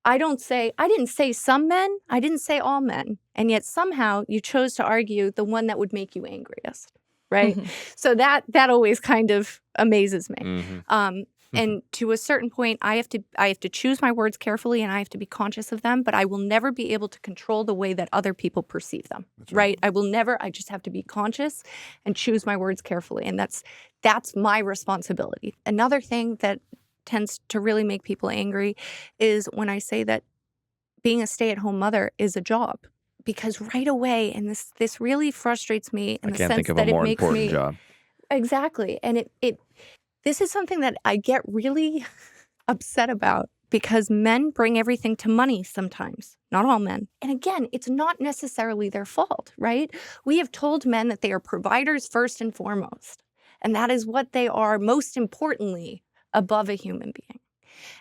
I didn't say some men, I didn't say all men, and yet somehow you chose to argue the one that would make you angriest, right? So that always kind of amazes me. And to a certain point, I have to choose my words carefully, and I have to be conscious of them, but I will never be able to control the way that other people perceive them, right? I just have to be conscious and choose my words carefully, and that's my responsibility. Another thing that tends to really make people angry is when I say that being a stay-at-home mother is a job, because right away, and this really frustrates me in the sense that it makes me job. Exactly, and this is something that I get really upset about, because men bring everything to money sometimes, not all men. And again, it's not necessarily their fault, right? We have told men that they are providers first and foremost, and that is what they are most importantly above a human being.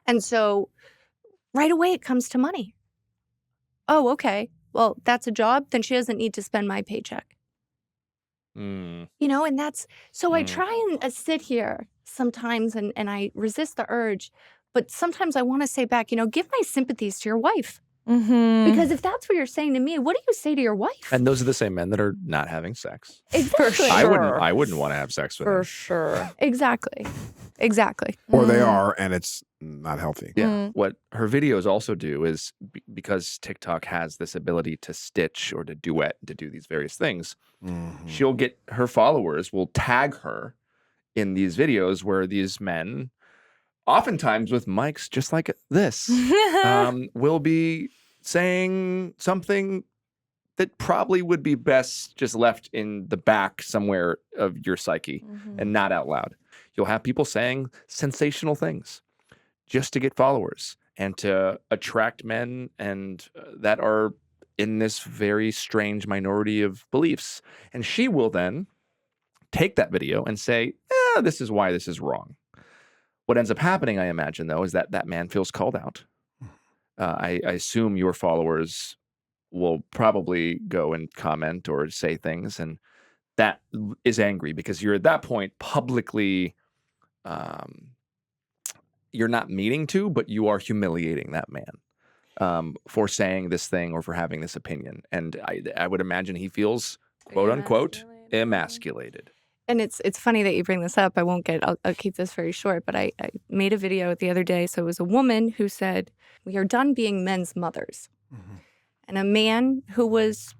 And so right away it comes to money. Oh, okay. Well, that's a job. Then she doesn't need to spend my paycheck. And that's, so I try and sit here sometimes and I resist the urge, but sometimes I want to say back, give my sympathies to your wife. Because if that's what you're saying to me, what do you say to your wife? And those are the same men that are not having sex. Exactly. For I wouldn't want to have sex with For them. sure. Exactly. Or they are, and it's not healthy. Yeah. What her videos also do is, because TikTok has this ability to stitch or to duet, to do these various things, she'll get, her followers will tag her in these videos where these men, oftentimes with mics just like this, will be saying something that probably would be best just left in the back somewhere of your psyche and not out loud. You'll have people saying sensational things just to get followers and to attract men and that are in this very strange minority of beliefs. And she will then take that video and say, this is why this is wrong. What ends up happening, I imagine, though, is that that man feels called out. I assume your followers will probably go and comment or say things, and that is angry because you're at that point publicly, you're not meaning to, but you are humiliating that man for saying this thing or for having this opinion. And I would imagine he feels, quote unquote, emasculated. And it's funny that you bring this up. I'll keep this very short, but I made a video the other day. So it was a woman who said, we are done being men's mothers. And a man who was,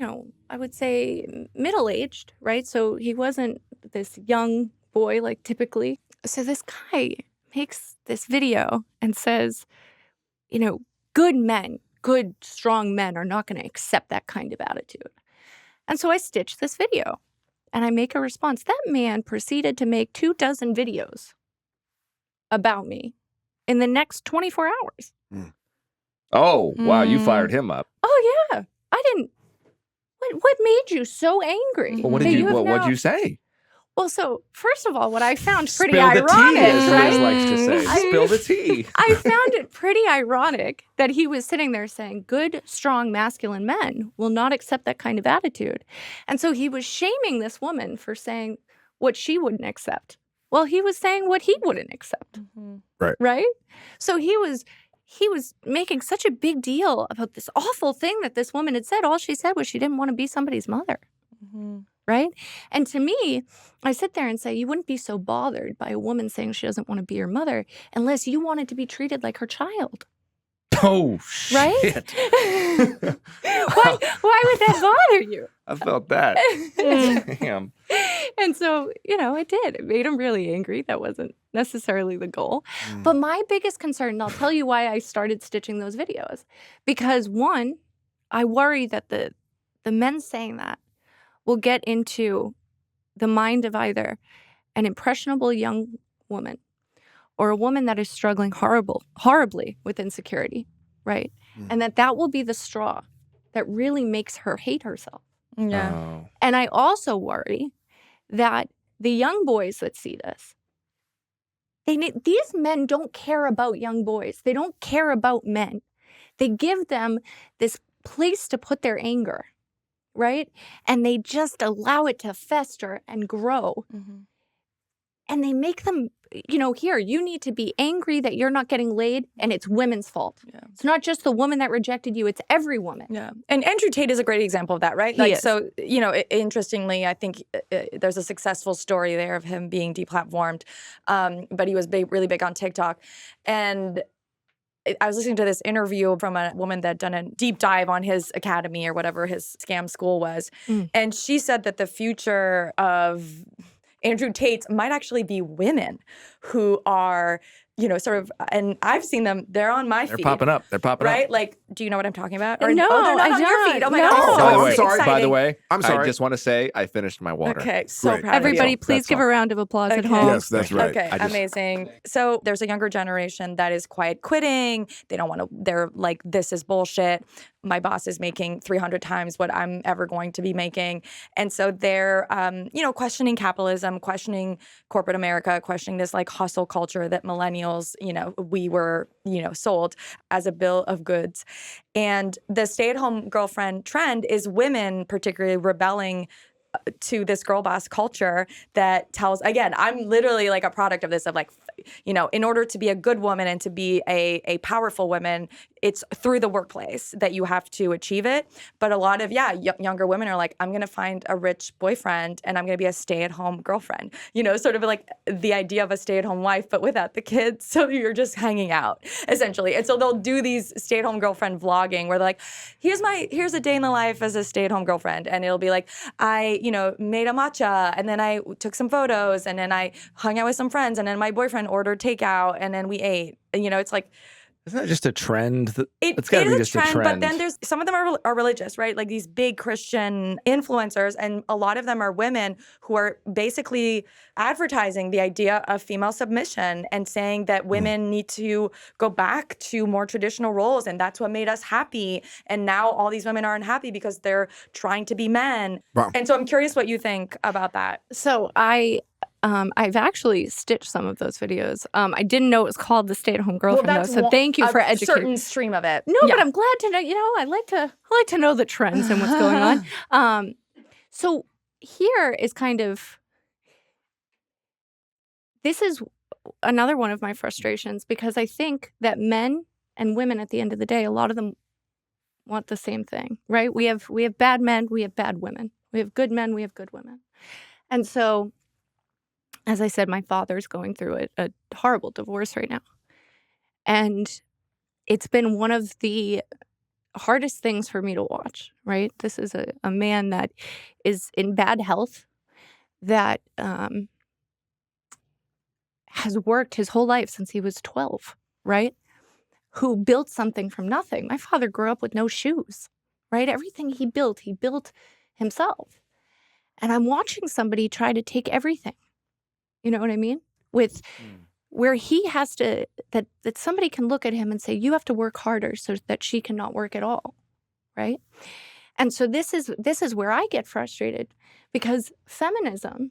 I would say middle-aged, right? So he wasn't this young boy like typically. So this guy makes this video and says, good men, good, strong men are not going to accept that kind of attitude. And so I stitched this video. And I make a response. That man proceeded to make 24 videos about me in the next 24 hours. Oh, wow. You fired him up. Oh, yeah. I didn't. What made you so angry? Well, what did you say? Well, so first of all, what I found pretty Spill ironic, the tea, as right? Liz likes to say. Spill the tea. I found it pretty ironic that he was sitting there saying, good, strong, masculine men will not accept that kind of attitude. And so he was shaming this woman for saying what she wouldn't accept. Well, he was saying what he wouldn't accept. Right? So he was making such a big deal about this awful thing that this woman had said. All she said was she didn't want to be somebody's mother. right? And to me, I sit there and say, you wouldn't be so bothered by a woman saying she doesn't want to be your mother unless you wanted to be treated like her child. Oh, Right? shit. Why would that bother you? I felt that. Damn. And so, it did. It made him really angry. That wasn't necessarily the goal. But my biggest concern, and I'll tell you why I started stitching those videos, because one, I worry that the men saying that will get into the mind of either an impressionable young woman or a woman that is struggling horribly with insecurity, right? And that will be the straw that really makes her hate herself. Yeah. Oh. And I also worry that the young boys that see this, these men don't care about young boys. They don't care about men. They give them this place to put their anger, right? And they just allow it to fester and grow. And they make them, here, you need to be angry that you're not getting laid, and it's women's fault. Yeah. It's not just the woman that rejected you, it's every woman. Yeah. And Andrew Tate is a great example of that, right? He is. So, interestingly, I think there's a successful story there of him being deplatformed, but he was really big on TikTok. And I was listening to this interview from a woman that had done a deep dive on his academy or whatever his scam school was. And she said that the future of Andrew Tate might actually be women who are, sort of, and I've seen them, they're on my feed. They're popping up. Right? Like, do you know what I'm talking about? No, they're not I on your don't. feed. Oh my No. God. By the So way, exciting. by the way, I'm sorry. I just want to say I finished my water. Okay, so Great. proud of you. Everybody, please That's give all. a round of applause at Okay. home. Yes, that's right. Okay, I just- amazing. So there's a younger generation that is quiet quitting. They don't want to, they're like, this is bullshit. My boss is making 300 times what I'm ever going to be making. And so they're, questioning capitalism, questioning corporate America, questioning this like hustle culture that millennials, we were, sold as a bill of goods. And the stay-at-home girlfriend trend is women particularly rebelling to this girl boss culture that tells, again, I'm literally like a product of this, of like, in order to be a good woman and to be a powerful woman, it's through the workplace that you have to achieve it. But a lot of, younger women are like, I'm going to find a rich boyfriend and I'm going to be a stay-at-home girlfriend, sort of like the idea of a stay-at-home wife, but without the kids. So you're just hanging out essentially. And so they'll do these stay-at-home girlfriend vlogging where they're like, here's a day in the life as a stay-at-home girlfriend. And it'll be like, I made a matcha, and then I took some photos, and then I hung out with some friends, and then my boyfriend ordered takeout, and then we ate. It's like, Isn't that just a trend? it's got to be a just trend, a trend. but then there's some of them are religious, right? Like these big Christian influencers, and a lot of them are women who are basically advertising the idea of female submission and saying that women need to go back to more traditional roles, and that's what made us happy. And now all these women are unhappy because they're trying to be men. Wow. And so I'm curious what you think about that. So I've actually stitched some of those videos. I didn't know it was called the stay-at-home girlfriend, though. So thank you for a educating. certain stream of it. No, but I'm glad to know. I like to know the trends and what's going on. So here is kind of, this is another one of my frustrations, because I think that men and women, at the end of the day, a lot of them want the same thing, right? We have bad men, we have bad women. We have good men, we have good women. And so, as I said, my father's going through a horrible divorce right now. And it's been one of the hardest things for me to watch, right? This is a man that is in bad health, that has worked his whole life since he was 12, right? Who built something from nothing. My father grew up with no shoes, right? Everything he built himself. And I'm watching somebody try to take everything. You know what I mean? With where he has to, that somebody can look at him and say, you have to work harder so that she cannot work at all, right? And so this is where I get frustrated, because feminism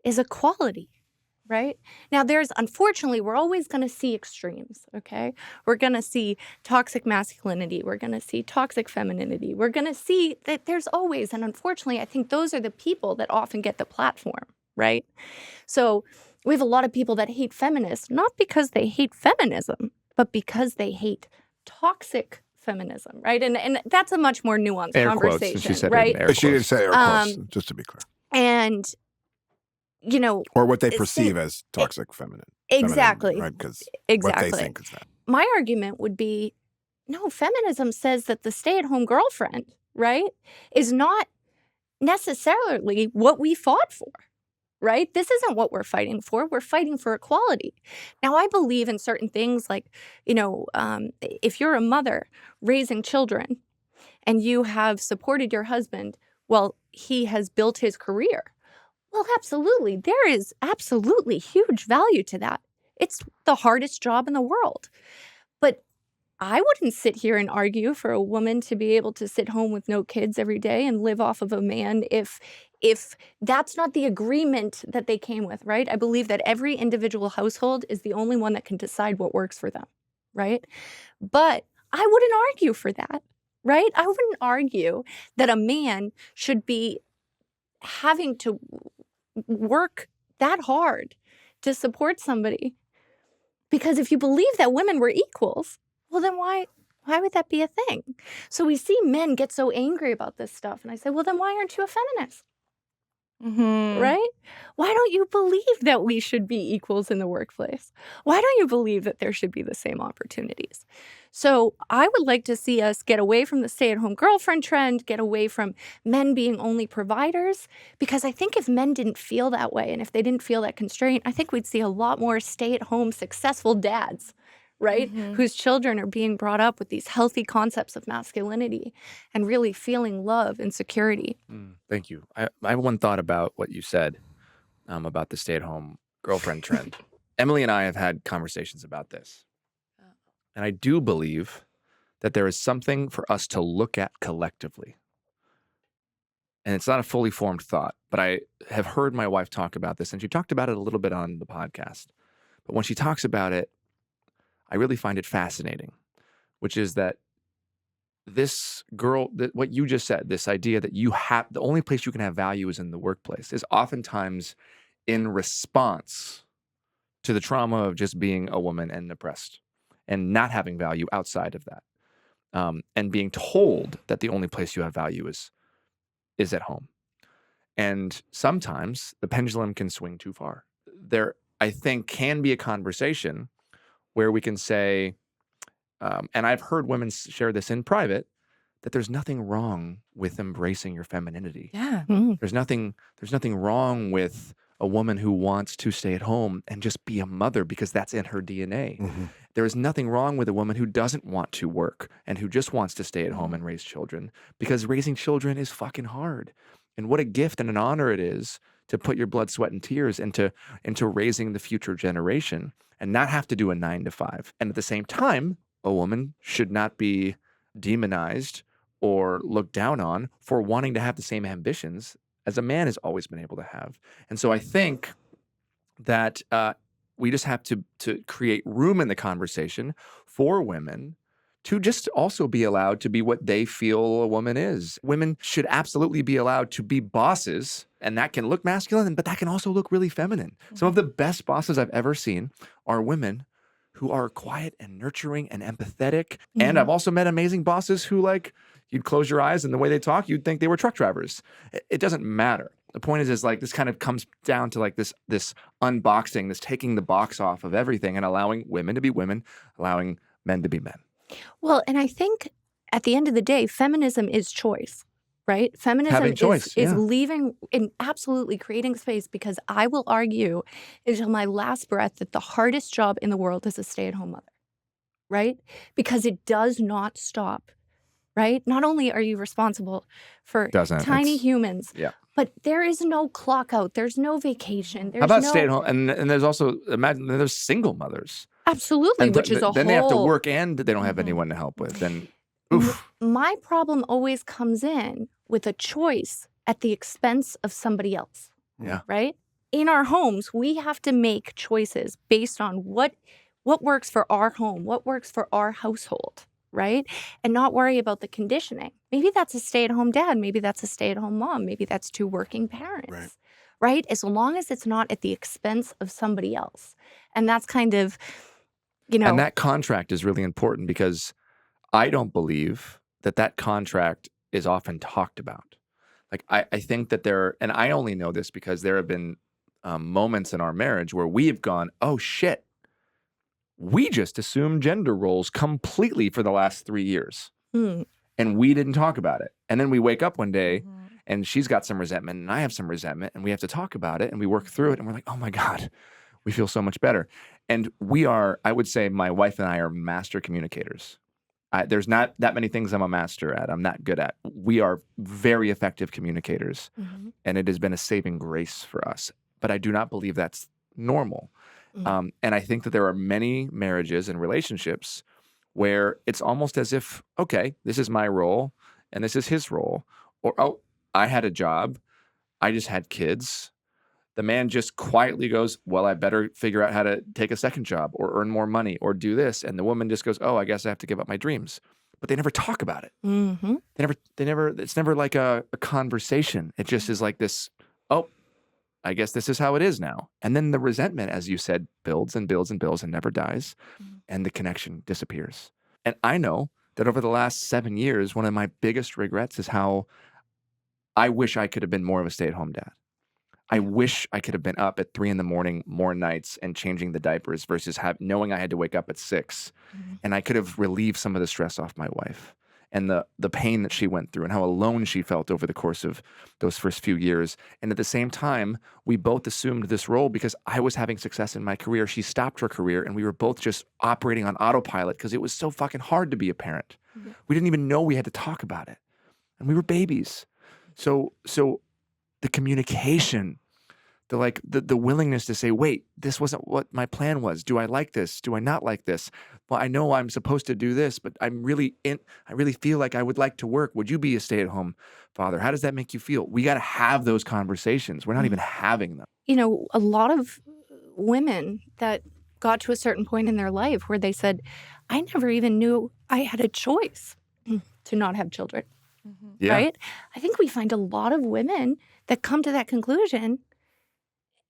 is equality, right? Now unfortunately, we're always going to see extremes, okay? We're going to see toxic masculinity. We're going to see toxic femininity. We're going to see that there's always, and unfortunately, I think those are the people that often get the platform, right? So we have a lot of people that hate feminists, not because they hate feminism, but because they hate toxic feminism, right? And that's a much more nuanced Air quotes. conversation, She said right? it in air She didn't quotes. say air quotes, just to be clear. And, you know, Or what they perceive as toxic feminine. exactly. Right? Because Exactly. what they think is that. My argument would be, no, feminism says that the stay-at-home girlfriend, right, is not necessarily what we fought for, right? This isn't what we're fighting for. We're fighting for equality. Now, I believe in certain things like, you know, if you're a mother raising children and you have supported your husband, well, he has built his career. Well, absolutely. There is absolutely huge value to that. It's the hardest job in the world. But I wouldn't sit here and argue for a woman to be able to sit home with no kids every day and live off of a man if that's not the agreement that they came with, right? I believe that every individual household is the only one that can decide what works for them, right? But I wouldn't argue for that, right? I wouldn't argue that a man should be having to work that hard to support somebody. Because if you believe that women were equals, well, then why would that be a thing? So we see men get so angry about this stuff. And I say, well, then why aren't you a feminist? Right? Why don't you believe that we should be equals in the workplace? Why don't you believe that there should be the same opportunities? So I would like to see us get away from the stay-at-home girlfriend trend, get away from men being only providers, because I think if men didn't feel that way and if they didn't feel that constraint, I think we'd see a lot more stay-at-home successful dads, right? Whose children are being brought up with these healthy concepts of masculinity and really feeling love and security. Thank you. I have one thought about what you said about the stay-at-home girlfriend trend. Emily and I have had conversations about this. And I do believe that there is something for us to look at collectively. And it's not a fully formed thought, but I have heard my wife talk about this, and she talked about it a little bit on the podcast. But when she talks about it, I really find it fascinating, which is that this girl, that what you just said, this idea that you have, the only place you can have value is in the workplace, is oftentimes in response to the trauma of just being a woman and oppressed and not having value outside of that. And being told that the only place you have value is at home. And sometimes the pendulum can swing too far. There, I think, can be a conversation where we can say, and I've heard women share this in private, that there's nothing wrong with embracing your femininity. Yeah. There's nothing wrong with a woman who wants to stay at home and just be a mother because that's in her DNA. There is nothing wrong with a woman who doesn't want to work and who just wants to stay at home and raise children, because raising children is fucking hard. And what a gift and an honor it is to put your blood, sweat, and tears into raising the future generation and not have to do a 9 to 5. And at the same time, a woman should not be demonized or looked down on for wanting to have the same ambitions as a man has always been able to have. And so I think that we just have to create room in the conversation for women to just also be allowed to be what they feel a woman is. Women should absolutely be allowed to be bosses, and that can look masculine, but that can also look really feminine. Some of the best bosses I've ever seen are women who are quiet and nurturing and empathetic. And I've also met amazing bosses who, like, you'd close your eyes and the way they talk, you'd think they were truck drivers. It doesn't matter. The point is like, this kind of comes down to like this unboxing, this taking the box off of everything and allowing women to be women, allowing men to be men. Well, and I think at the end of the day, feminism is choice, right? Feminism Having choice, is yeah. leaving and absolutely creating space, because I will argue until my last breath that the hardest job in the world is a stay-at-home mother, right? Because it does not stop, right? Not only are you responsible for tiny humans, but there is no clock out. There's no vacation. There's How about no... stay-at-home? And there's also, imagine there's single mothers. Absolutely, And which is a then whole... they have to work and they don't have anyone to help with. Then, oof. My problem always comes in with a choice at the expense of somebody else. Yeah. Right? In our homes, we have to make choices based on what works for our home, what works for our household, right? And not worry about the conditioning. Maybe that's a stay-at-home dad. Maybe that's a stay-at-home mom. Maybe that's 2 working parents. Right? As long as it's not at the expense of somebody else. And that's kind of, you know... And that contract is really important, because I don't believe that contract is often talked about. Like, I think that and I only know this because there have been moments in our marriage where we have gone, oh shit, we just assumed gender roles completely for the last 3 years. And we didn't talk about it. And then we wake up one day and she's got some resentment and I have some resentment and we have to talk about it and we work through it and we're like, oh my God, we feel so much better. And I would say my wife and I are master communicators. There's not that many things I'm a master at. I'm not good at. We are very effective communicators, and it has been a saving grace for us. But I do not believe that's normal. And I think that there are many marriages and relationships where it's almost as if, okay, this is my role and this is his role. Or, oh, I had a job. I just had kids. The man just quietly goes, well, I better figure out how to take a second job or earn more money or do this. And the woman just goes, oh, I guess I have to give up my dreams. But they never talk about it. It's never like a conversation. It just is like this, oh, I guess this is how it is now. And then the resentment, as you said, builds and builds and builds and never dies. And the connection disappears. And I know that over the last 7 years, one of my biggest regrets is how I wish I could have been more of a stay-at-home dad. I wish I could have been up at 3 a.m. more nights and changing the diapers versus knowing I had to wake up at 6. And I could have relieved some of the stress off my wife and the pain that she went through and how alone she felt over the course of those first few years. And at the same time, we both assumed this role because I was having success in my career. She stopped her career and we were both just operating on autopilot because it was so fucking hard to be a parent. We didn't even know we had to talk about it. And we were babies. So the communication, the willingness to say, wait, this wasn't what my plan was. Do I like this? Do I not like this? Well, I know I'm supposed to do this, but I really feel like I would like to work. Would you be a stay-at-home father? How does that make you feel? We got to have those conversations. We're not even having them. You know, a lot of women that got to a certain point in their life where they said, I never even knew I had a choice to not have children. Yeah. Right? I think we find a lot of women that come to that conclusion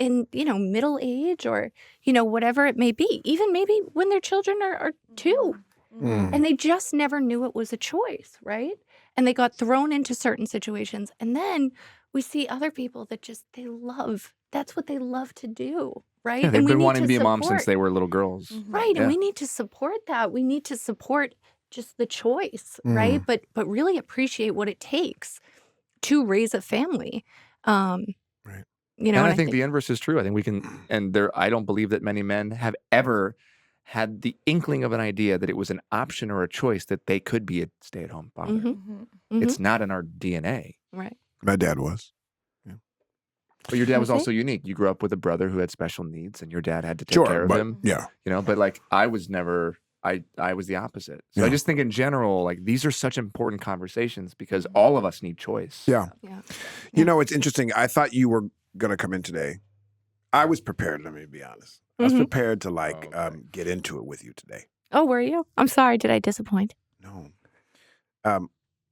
in, middle age or, whatever it may be, even maybe when their children are 2. And they just never knew it was a choice, right? And they got thrown into certain situations. And then we see other people that that's what they love to do, right? Yeah, they've and we been need wanting to be a mom support. since they were little girls. Right. Yeah. And we need to support that. We need to support just the choice, right? But really appreciate what it takes to raise a family. Right. And I think the inverse is true. I think we can, I don't believe that many men have ever had the inkling of an idea that it was an option or a choice that they could be a stay-at-home father. It's not in our DNA. Right. My dad was. But your dad was also unique. You grew up with a brother who had special needs and your dad had to take care of him. Yeah. But like I was never, I was the opposite. So I just think in general, like these are such important conversations because all of us need choice. Yeah. It's interesting. I thought you were going to come in today. I was prepared, let me be honest. I was prepared to get into it with you today. Oh, were you? I'm sorry. Did I disappoint? No.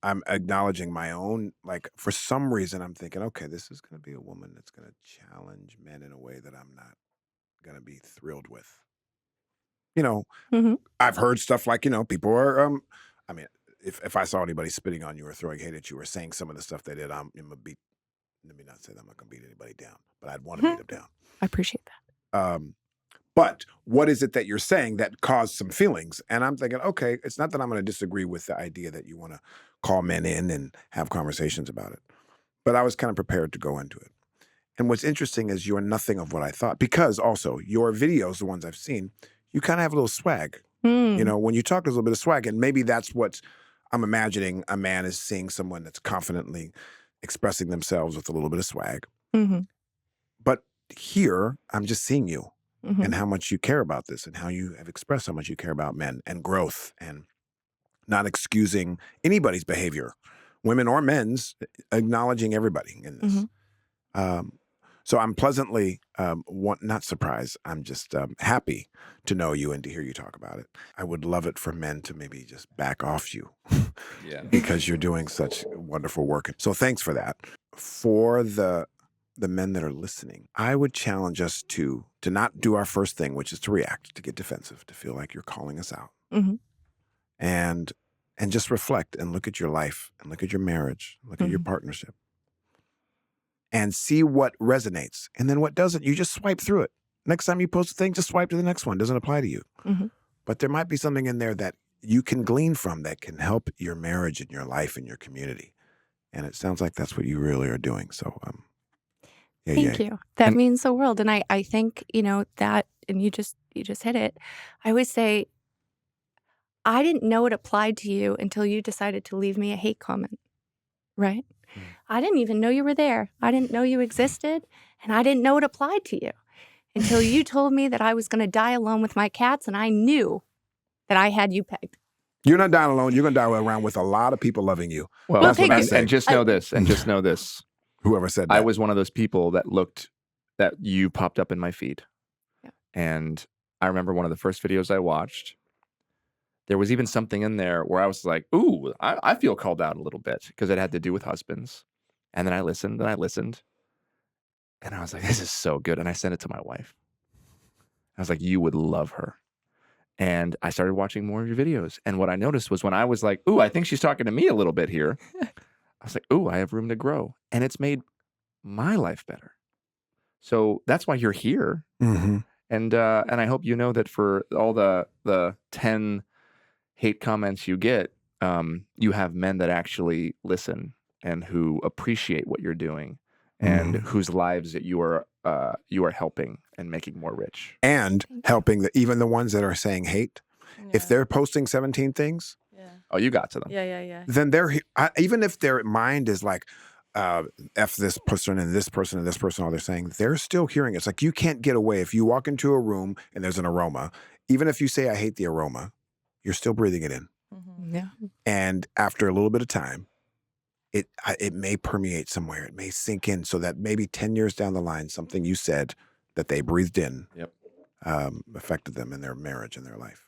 I'm acknowledging my own, for some reason I'm thinking, okay, this is going to be a woman that's going to challenge men in a way that I'm not going to be thrilled with. I've heard stuff like, people are, if I saw anybody spitting on you or throwing hate at you or saying some of the stuff they did, I'm going to beat, let me not say that I'm not going to beat anybody down, but I'd want to beat them down. I appreciate that. But what is it that you're saying that caused some feelings? And I'm thinking, okay, it's not that I'm going to disagree with the idea that you want to call men in and have conversations about it. But I was kind of prepared to go into it. And what's interesting is you're nothing of what I thought. Because also, your videos, the ones I've seen, you kind of have a little swag. When you talk, there's a little bit of swag. And maybe that's what I'm imagining a man is seeing someone that's confidently expressing themselves with a little bit of swag. But here, I'm just seeing you. And how much you care about this and how you have expressed how much you care about men and growth and not excusing anybody's behavior, women or men's, acknowledging everybody in this. So I'm pleasantly, not surprised, I'm just happy to know you and to hear you talk about it. I would love it for men to maybe just back off you because you're doing such wonderful work. So thanks for that. For the men that are listening, I would challenge us to not do our first thing, which is to react, to get defensive, to feel like you're calling us out. And and just reflect and look at your life and look at your marriage, look at your partnership, and see what resonates. And then what doesn't, you just swipe through it. Next time you post a thing, just swipe to the next one. Doesn't apply to you. But there might be something in there that you can glean from that can help your marriage and your life and your community. And it sounds like that's what you really are doing. So, Thank you. That means the world. And I think, that, and you just hit it. I always say, I didn't know it applied to you until you decided to leave me a hate comment, right? I didn't even know you were there. I didn't know you existed, and I didn't know it applied to you until you told me that I was going to die alone with my cats, and I knew that I had you pegged. You're not dying alone. You're going to die around with a lot of people loving you. Well, that's what I thank say. and just know this, and just know this. Whoever said that. I was one of those people that you popped up in my feed. Yeah. And I remember one of the first videos I watched, there was even something in there where I was like, ooh, I feel called out a little bit because it had to do with husbands. And then I listened and I listened. And I was like, this is so good. And I sent it to my wife. I was like, you would love her. And I started watching more of your videos. And what I noticed was when I was like, ooh, I think she's talking to me a little bit here. I was like, ooh, I have room to grow. And it's made my life better. So that's why you're here. And I hope you know that for all the 10 hate comments you get, you have men that actually listen and who appreciate what you're doing and whose lives that you are helping and making more rich. And helping even the ones that are saying hate. If they're posting 17 things, oh, you got to them. Yeah. then they're even if their mind is like, F this person and this person and this person, all they're saying, they're still hearing it. It's like you can't get away. If you walk into a room and there's an aroma, even if you say, I hate the aroma, you're still breathing it in. Yeah. And after a little bit of time, it may permeate somewhere. It may sink in so that maybe 10 years down the line, something you said that they breathed in affected them in their marriage and their life.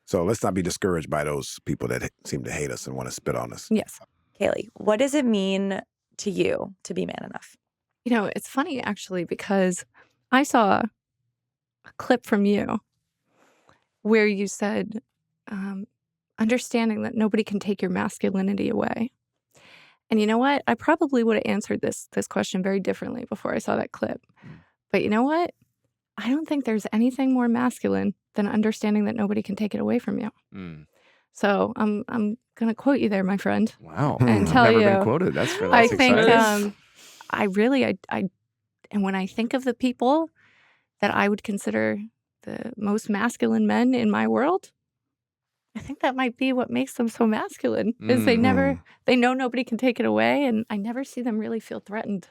So let's not be discouraged by those people that seem to hate us and want to spit on us. Yes. Caylee, what does it mean to you to be man enough? It's funny actually because I saw a clip from you where you said, understanding that nobody can take your masculinity away. And you know what? I probably would have answered this question very differently before I saw that clip. But you know what? I don't think there's anything more masculine than understanding that nobody can take it away from you. So I'm going to quote you there, my friend. Wow. And tell Never you, been quoted. That's I think exciting. and when I think of the people that I would consider the most masculine men in my world, I think that might be what makes them so masculine is they know nobody can take it away. And I never see them really feel threatened,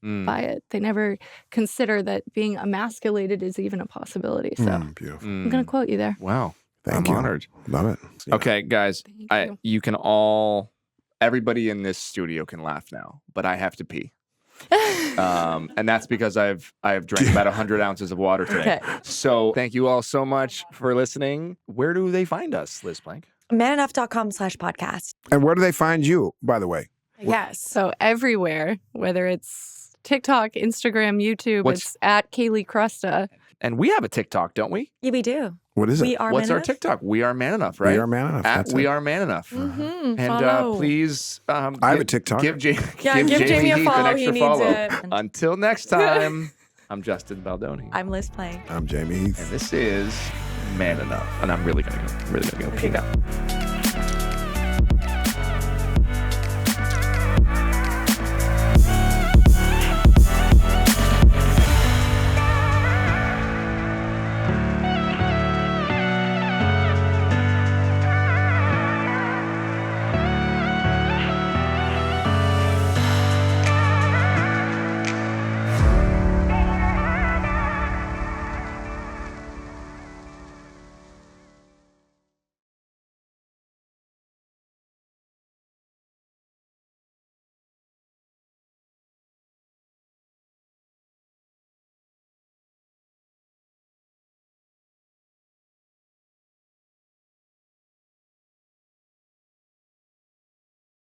by it. They never consider that being emasculated is even a possibility. So Beautiful. I'm going to quote you there. Wow. Thank I'm you. honored. Love it. Okay, guys, you can everybody in this studio can laugh now, but I have to pee. And that's because I've drank about 100 ounces of water today. Okay. So thank you all so much for listening. Where do they find us, Liz Plank? manenough.com/podcast. And where do they find you, by the way? Yes. So everywhere, whether it's TikTok, Instagram, YouTube, it's at Caylee Cresta. And we have a TikTok, don't we? Yeah, we do. What is it? We are What's Man our Enough? TikTok? We are man enough, right? We are man enough. At That's we it. are man enough. And Follow. please, I have a TikTok. give Jamey a Heath follow. an He extra needs follow. it. Until next time, I'm Justin Baldoni. I'm Liz Plank. I'm Jamey Heath. And this is Man Enough. And I'm really gonna go. Here you go.